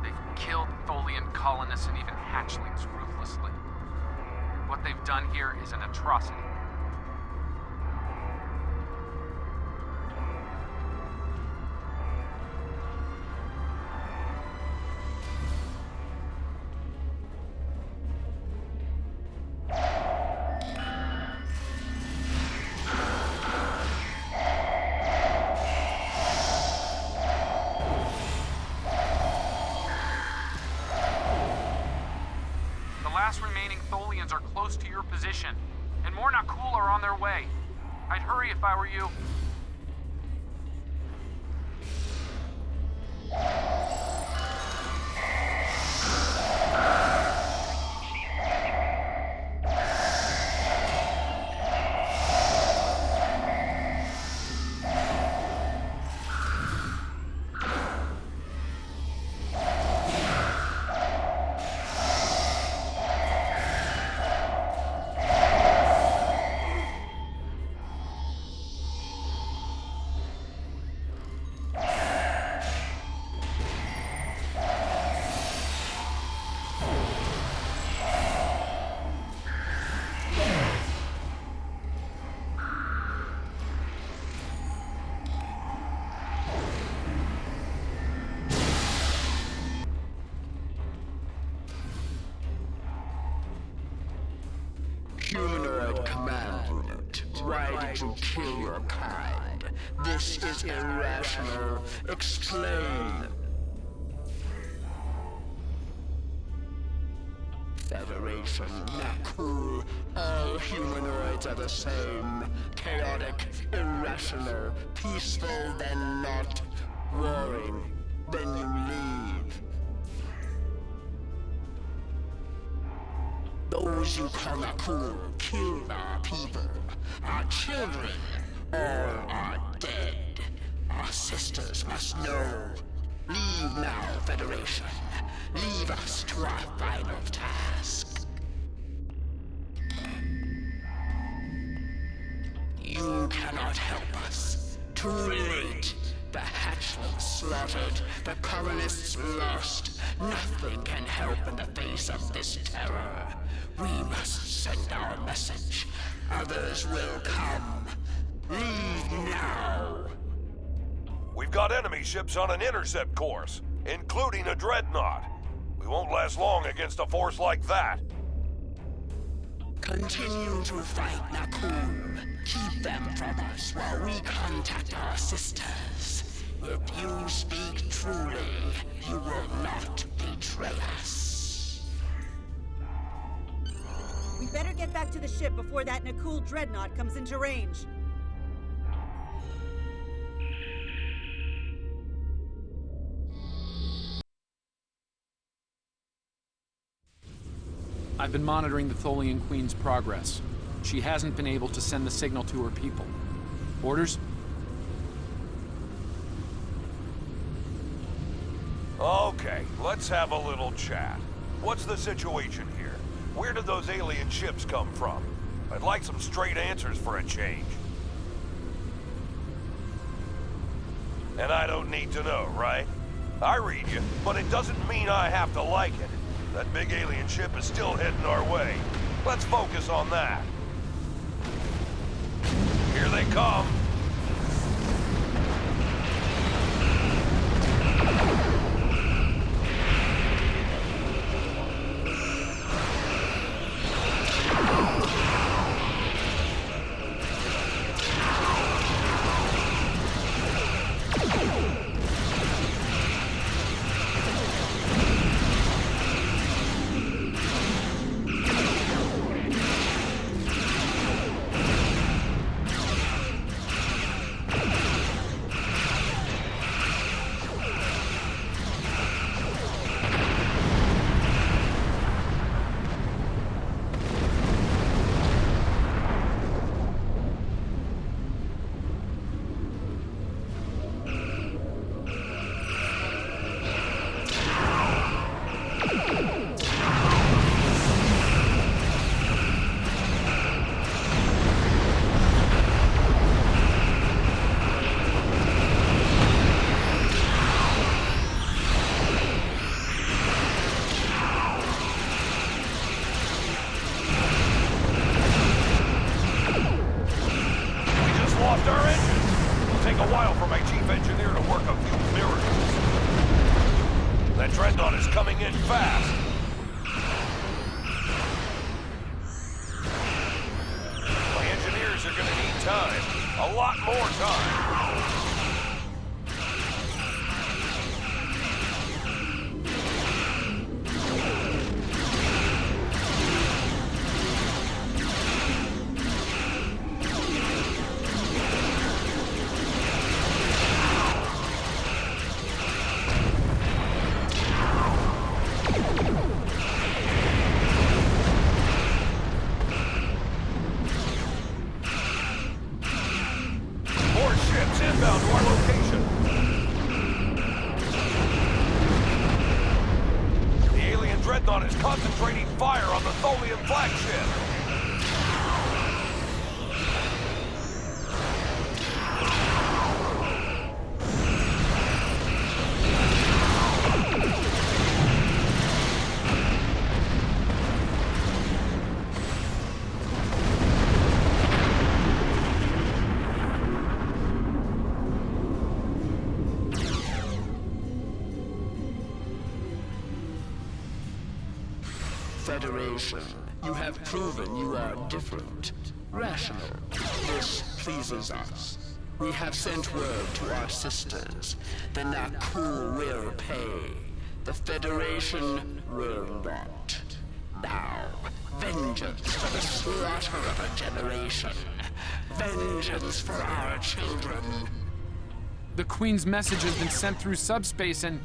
They've killed Tholian colonists and even hatchlings ruthlessly. What they've done here is an atrocity. Last remaining Tholians are close to your position, and more Nakul are on their way. I'd hurry if I were you. Humanoid command unit, why did you kill your kind? This is irrational. Explain. Federation, Nakul, all humanoids are the same. Chaotic, irrational, peaceful, then not. Warring, then you leave. Those you call Nakul killed our people. Our children, all are dead. Our sisters must know. Leave now, Federation. Leave us to our final task. You cannot help us. Too late. The hatchlings slaughtered, the colonists lost. Nothing can help in the face of this terror. We must send our message. Others will come. Leave now. We've got enemy ships on an intercept course, including a dreadnought. We won't last long against a force like that. Continue to fight, Nakul. Keep them from us while we contact our sisters. If you speak truly, you will not betray us. We better get back to the ship before that Nakul dreadnought comes into range. I've been monitoring the Tholian Queen's progress. She hasn't been able to send the signal to her people. Orders? Okay, let's have a little chat. What's the situation here? Where did those alien ships come from? I'd like some straight answers for a change. And I don't need to know, right? I read you, but it doesn't mean I have to like it. That big alien ship is still heading our way. Let's focus on that. Here they come. Federation, you have proven you are different, rational. This pleases us. We have sent word to our sisters. The Nakul will pay. The Federation will not. Now, vengeance for the slaughter of a generation. Vengeance for our children. The Queen's message has been sent through subspace and...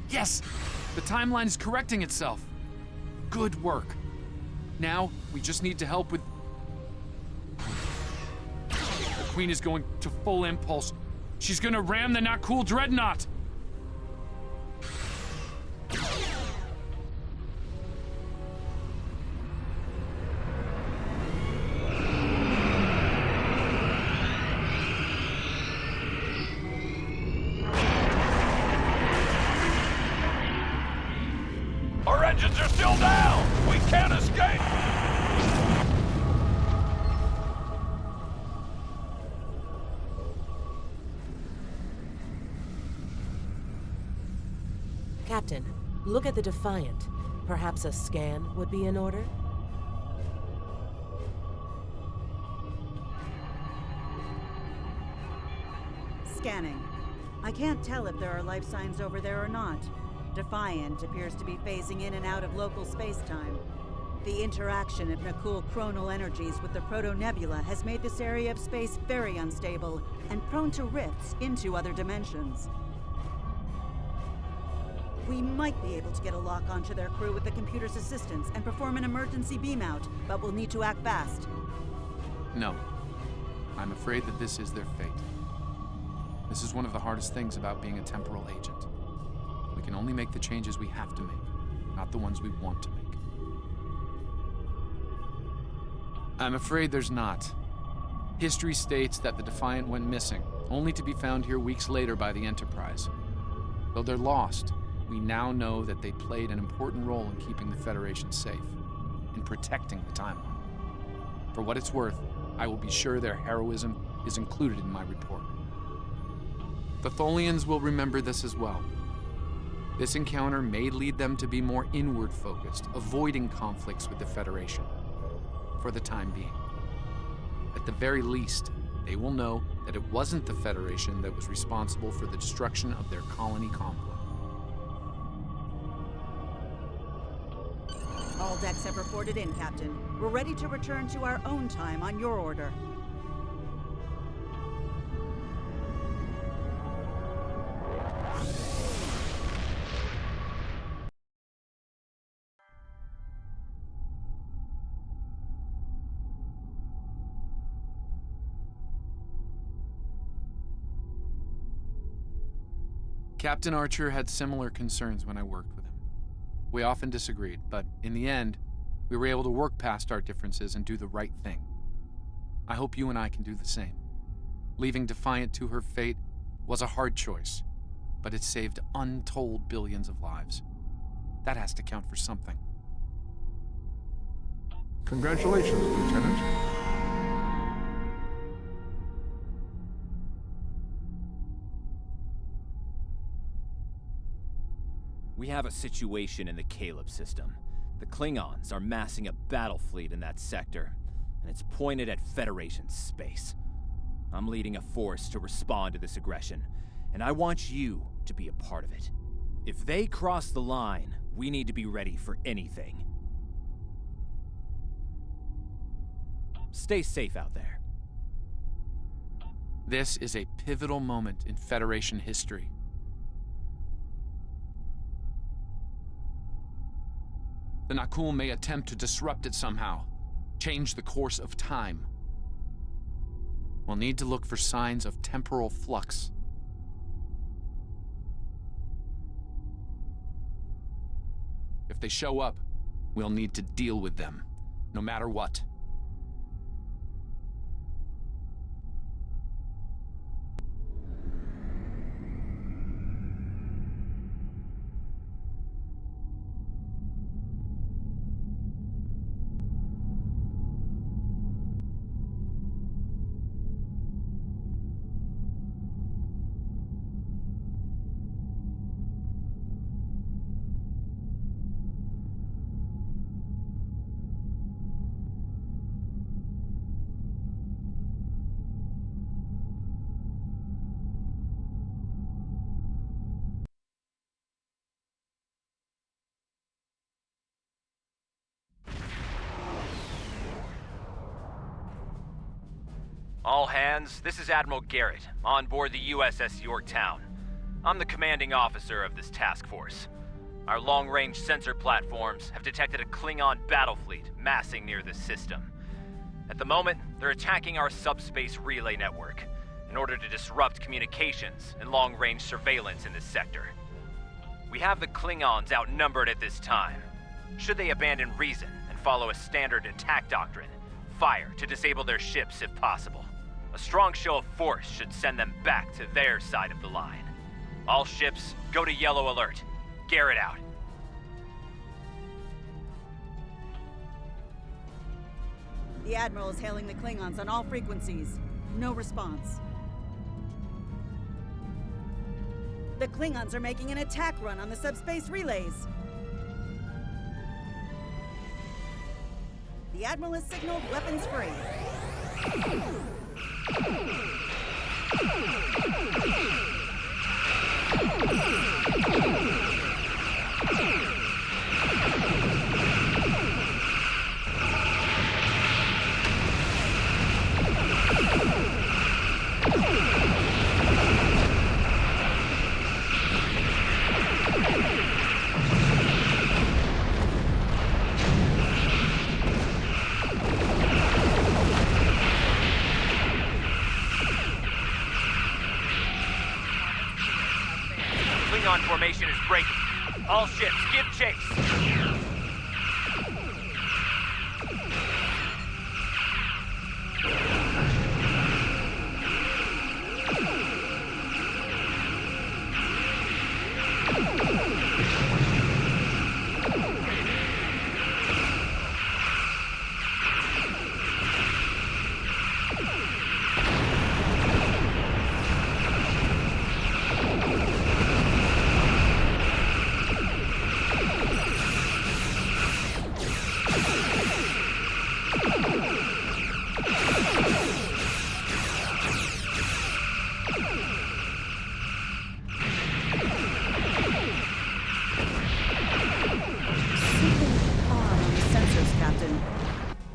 Yes! The timeline is correcting itself. Good work. Now, we just need to help with... The Queen is going to full impulse. She's gonna ram the not cool dreadnought! Our engines are still down! We can't escape! Captain, look at the Defiant. Perhaps a scan would be in order? Scanning. I can't tell if there are life signs over there or not. Defiant appears to be phasing in and out of local space-time. The interaction of Nakul chronal energies with the proto-nebula has made this area of space very unstable and prone to rifts into other dimensions. We might be able to get a lock onto their crew with the computer's assistance and perform an emergency beam-out, but we'll need to act fast. No. I'm afraid that this is their fate. This is one of the hardest things about being a temporal agent. We can only make the changes we have to make, not the ones we want to make. I'm afraid there's not. History states that the Defiant went missing, only to be found here weeks later by the Enterprise. Though they're lost, we now know that they played an important role in keeping the Federation safe, in protecting the timeline. For what it's worth, I will be sure their heroism is included in my report. The Tholians will remember this as well. This encounter may lead them to be more inward-focused, avoiding conflicts with the Federation, for the time being. At the very least, they will know that it wasn't the Federation that was responsible for the destruction of their colony complex. All decks have reported in, Captain. We're ready to return to our own time on your order. Captain Archer had similar concerns when I worked with him. We often disagreed, but in the end, we were able to work past our differences and do the right thing. I hope you and I can do the same. Leaving Defiant to her fate was a hard choice, but it saved untold billions of lives. That has to count for something. Congratulations, Lieutenant. We have a situation in the Caleb system. The Klingons are massing a battle fleet in that sector, and it's pointed at Federation space. I'm leading a force to respond to this aggression, and I want you to be a part of it. If they cross the line, we need to be ready for anything. Stay safe out there. This is a pivotal moment in Federation history. The Nakul may attempt to disrupt it somehow, change the course of time. We'll need to look for signs of temporal flux. If they show up, we'll need to deal with them, no matter what. All hands, this is Admiral Garrett, on board the USS Yorktown. I'm the commanding officer of this task force. Our long-range sensor platforms have detected a Klingon battle fleet massing near this system. At the moment, they're attacking our subspace relay network in order to disrupt communications and long-range surveillance in this sector. We have the Klingons outnumbered at this time. Should they abandon reason and follow a standard attack doctrine, fire to disable their ships if possible. A strong show of force should send them back to their side of the line. All ships, go to yellow alert. Garrett out. The Admiral is hailing the Klingons on all frequencies. No response. The Klingons are making an attack run on the subspace relays. The Admiral has signaled weapons free. Klingon formation is breaking. All ships, give chase.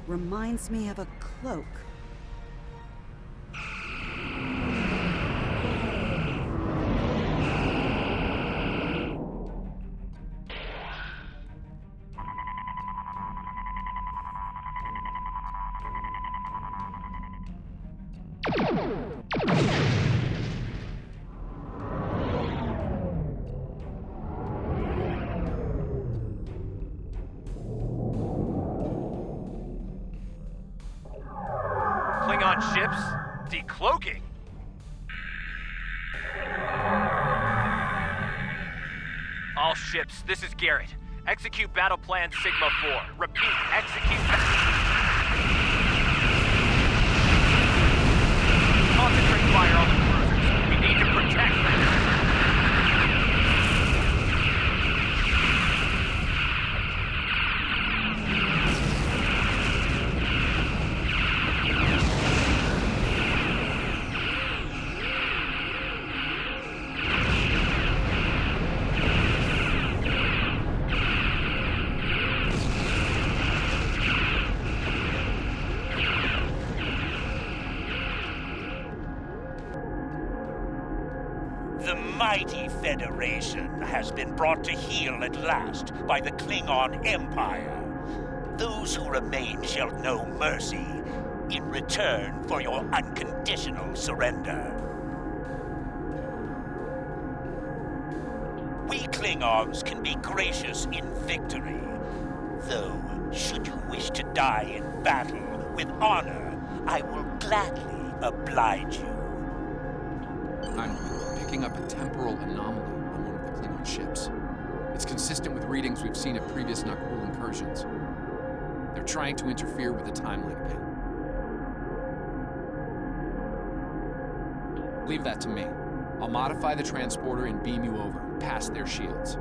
Reminds me of a cloak. Klingon ships decloaking. All ships, this is Garrett. Execute battle plan Sigma 4. Repeat, execute. Concentrate fire on the cruisers. We need to protect them. The mighty Federation has been brought to heel at last by the Klingon Empire. Those who remain shall know mercy in return for your unconditional surrender. We Klingons can be gracious in victory, though should you wish to die in battle with honor, I will gladly oblige you. I'm picking up a temporal anomaly on one of the Klingon ships. It's consistent with readings we've seen at previous Na'Kul incursions. They're trying to interfere with the timeline again. Leave that to me. I'll modify the transporter and beam you over, past their shields.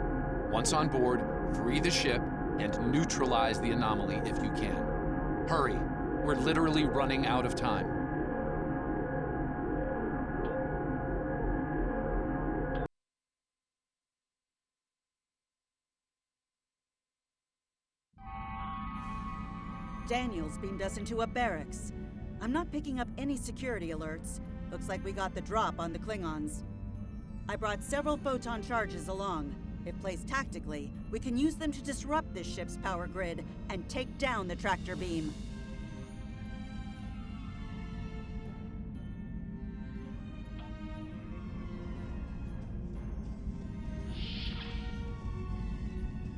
Once on board, free the ship and neutralize the anomaly if you can. Hurry. We're literally running out of time. Daniels beamed us into a barracks. I'm not picking up any security alerts. Looks like we got the drop on the Klingons. I brought several photon charges along. If placed tactically, we can use them to disrupt this ship's power grid and take down the tractor beam.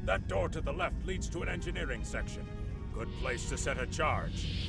That door to the left leads to an engineering section. Good place to set a charge.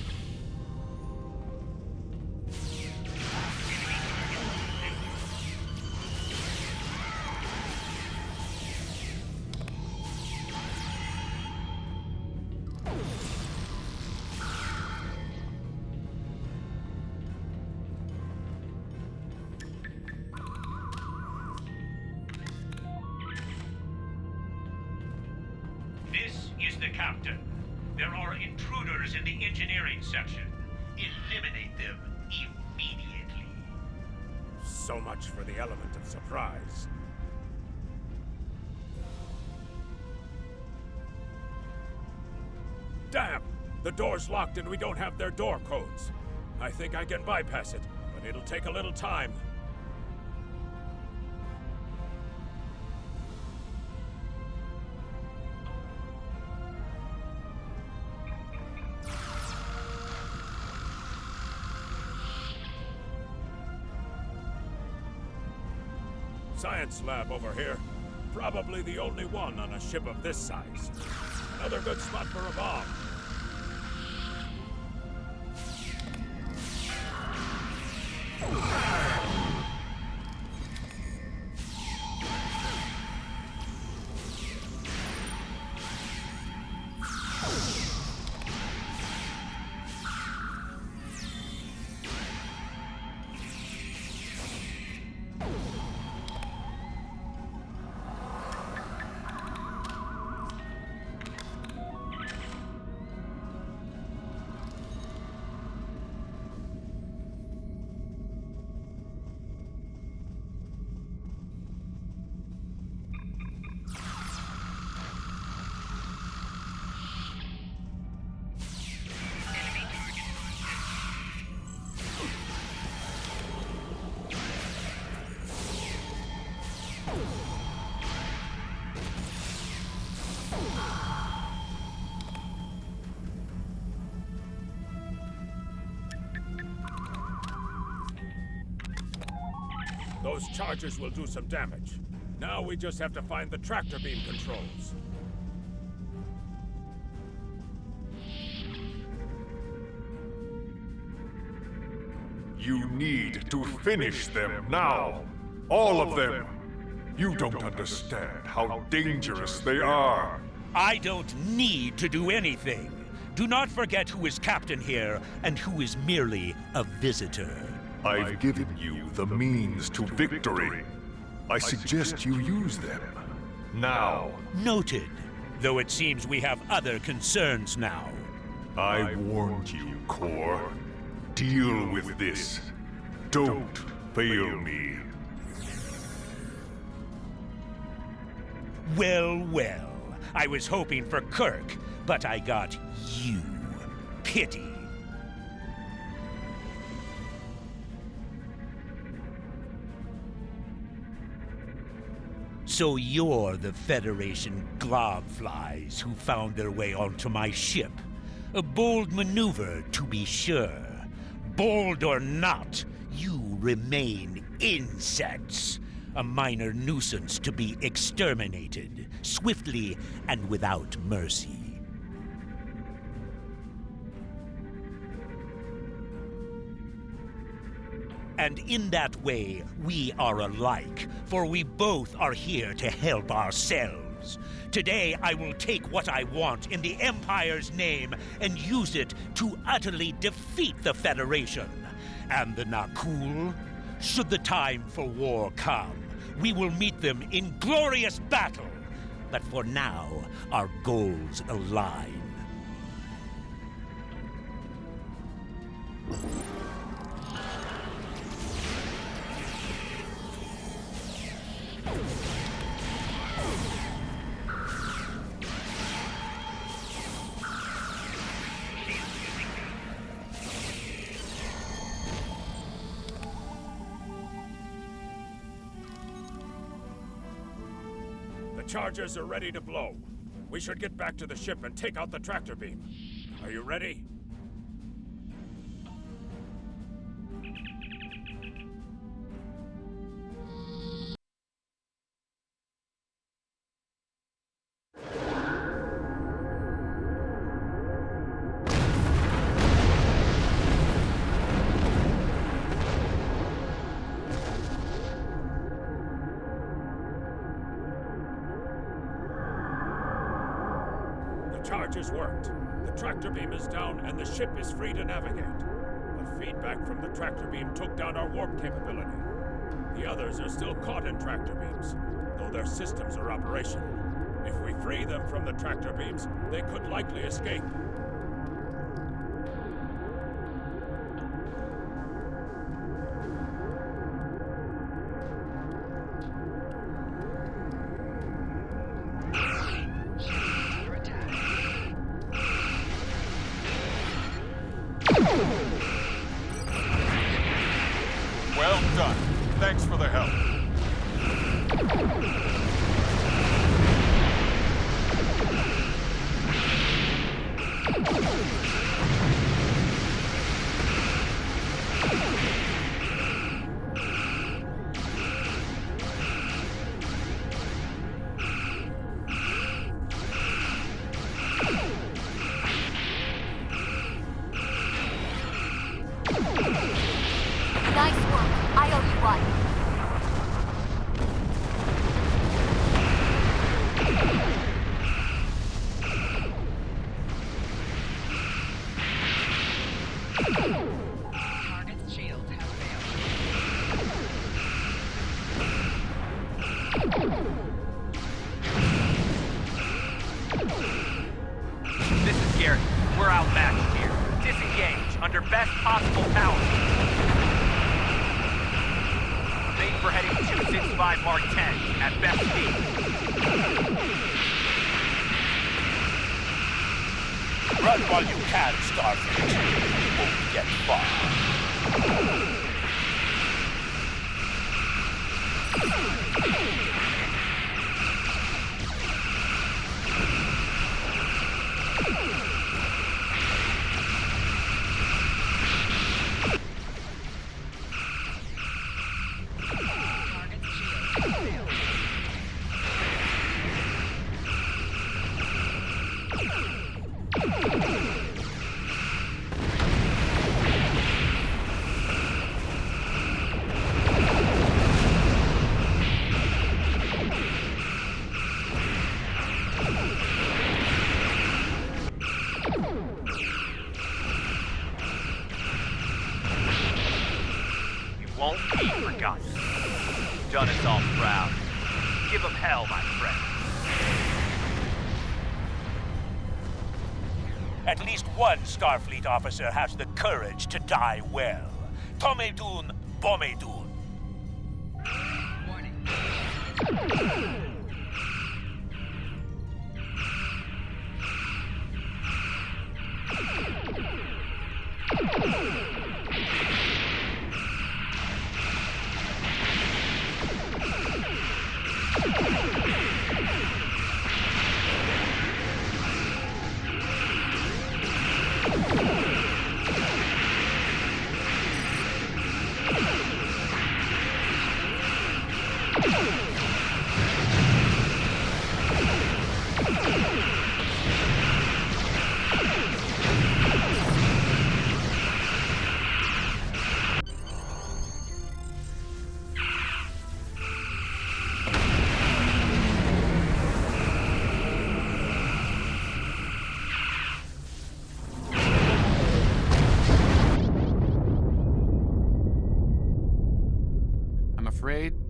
This is the captain. There are intruders in the engineering section. Eliminate them immediately. So much for the element of surprise. Damn! The door's locked and we don't have their door codes. I think I can bypass it, but it'll take a little time. Science lab over here. Probably the only one on a ship of this size. Another good spot for a bomb. Those charges will do some damage. Now we just have to find the tractor beam controls. You need to finish them now. All of them. You don't understand how dangerous they are. I don't need to do anything. Do not forget who is captain here and who is merely a visitor. I've given you the means to victory. I suggest you use them. Now. Noted. Though it seems we have other concerns now. I warned you, Core. Deal with this. Don't fail me. Well, well. I was hoping for Kirk, but I got you. Pity. So you're the Federation globflies who found their way onto my ship. A bold maneuver, to be sure. Bold or not, you remain insects. A minor nuisance to be exterminated, swiftly and without mercy. And in that way, we are alike, for we both are here to help ourselves. Today, I will take what I want in the Empire's name and use it to utterly defeat the Federation. And the Nakul, should the time for war come, we will meet them in glorious battle. But for now, our goals align. The charges are ready to blow. We should get back to the ship and take out the tractor beam. Are you ready? Charges worked. The tractor beam is down and the ship is free to navigate. But feedback from the tractor beam took down our warp capability. The others are still caught in tractor beams, though their systems are operational. If we free them from the tractor beams, they could likely escape. Well done. Thanks for the help. Nice work. I owe you one. Target's shields have failed. This is Garrett. We're outmatched here. Disengage under best possible power. For heading 265 Mark 10 at best speed. Run while you can, Starfleet. You won't get far. Won't be forgotten. You've done us all proud. Give them hell, my friend. At least one Starfleet officer has the courage to die well. Tomedun Bomedun.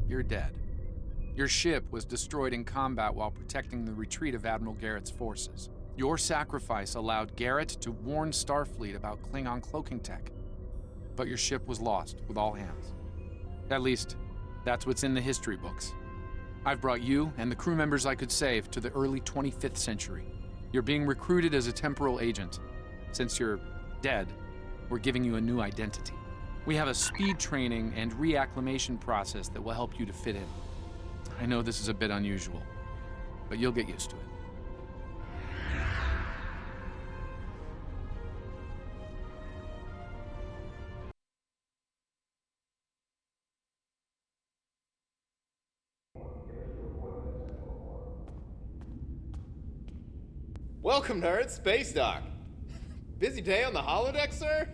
You're dead. Your ship was destroyed in combat while protecting the retreat of Admiral Garrett's forces. Your sacrifice allowed Garrett to warn Starfleet about Klingon cloaking tech. But your ship was lost with all hands. At least, that's what's in the history books. I've brought you and the crew members I could save to the early 25th century. You're being recruited as a temporal agent. Since you're dead, we're giving you a new identity. We have a speed training and reacclimation process that will help you to fit in. I know this is a bit unusual, but you'll get used to it. Welcome, nerds. Space Dock. Busy day on the holodeck, sir?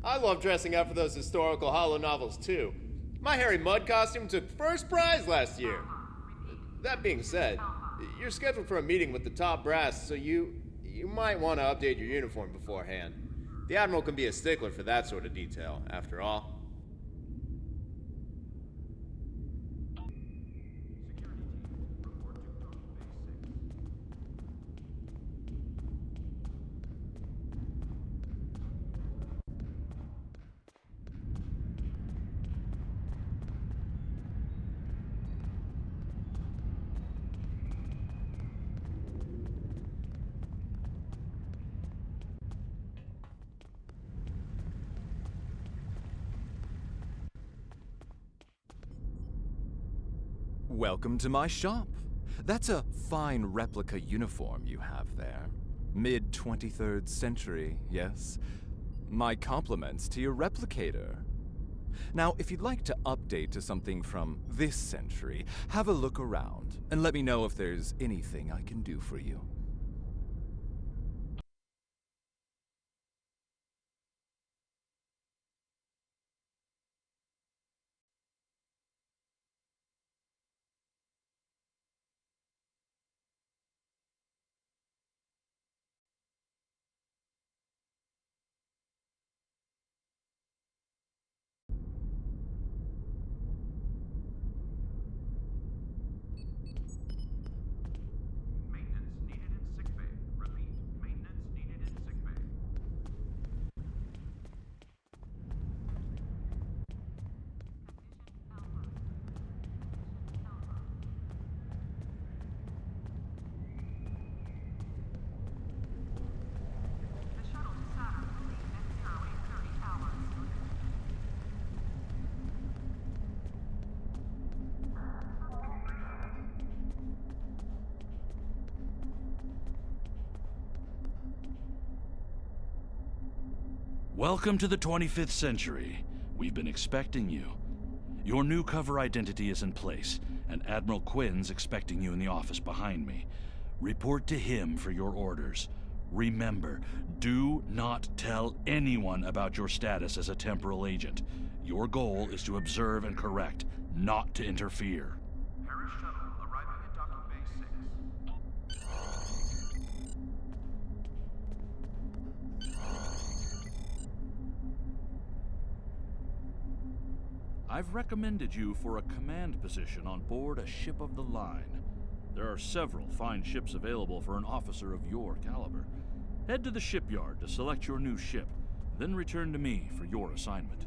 I love dressing up for those historical holo novels, too. My Harry Mudd costume took first prize last year. That being said, you're scheduled for a meeting with the top brass, so you might want to update your uniform beforehand. The Admiral can be a stickler for that sort of detail, after all. Welcome to my shop. That's a fine replica uniform you have there. Mid-23rd century, yes? My compliments to your replicator. Now, if you'd like to update to something from this century, have a look around and let me know if there's anything I can do for you. Welcome to the 25th century. We've been expecting you. Your new cover identity is in place, and Admiral Quinn's expecting you in the office behind me. Report to him for your orders. Remember, do not tell anyone about your status as a temporal agent. Your goal is to observe and correct, not to interfere. Paris shuttle arriving at docking bay 6. I've recommended you for a command position on board a ship of the line. There are several fine ships available for an officer of your caliber. Head to the shipyard to select your new ship, then return to me for your assignment.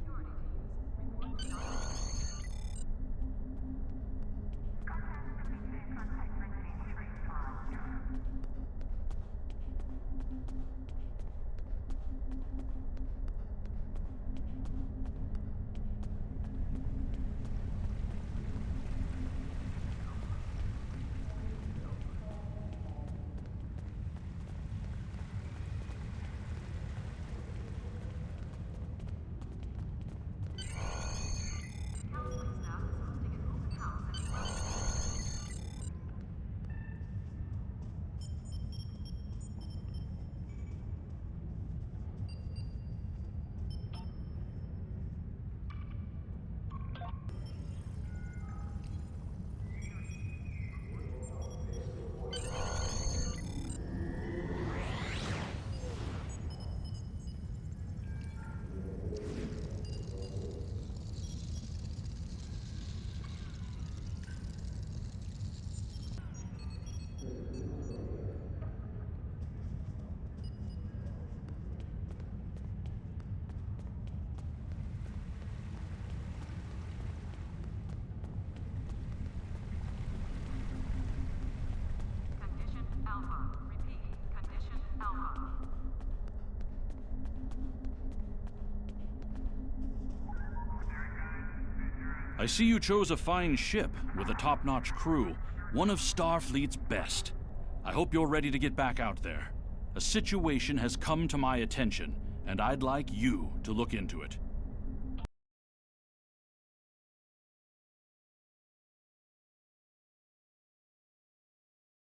I see you chose a fine ship with a top-notch crew, one of Starfleet's best. I hope you're ready to get back out there. A situation has come to my attention, and I'd like you to look into it.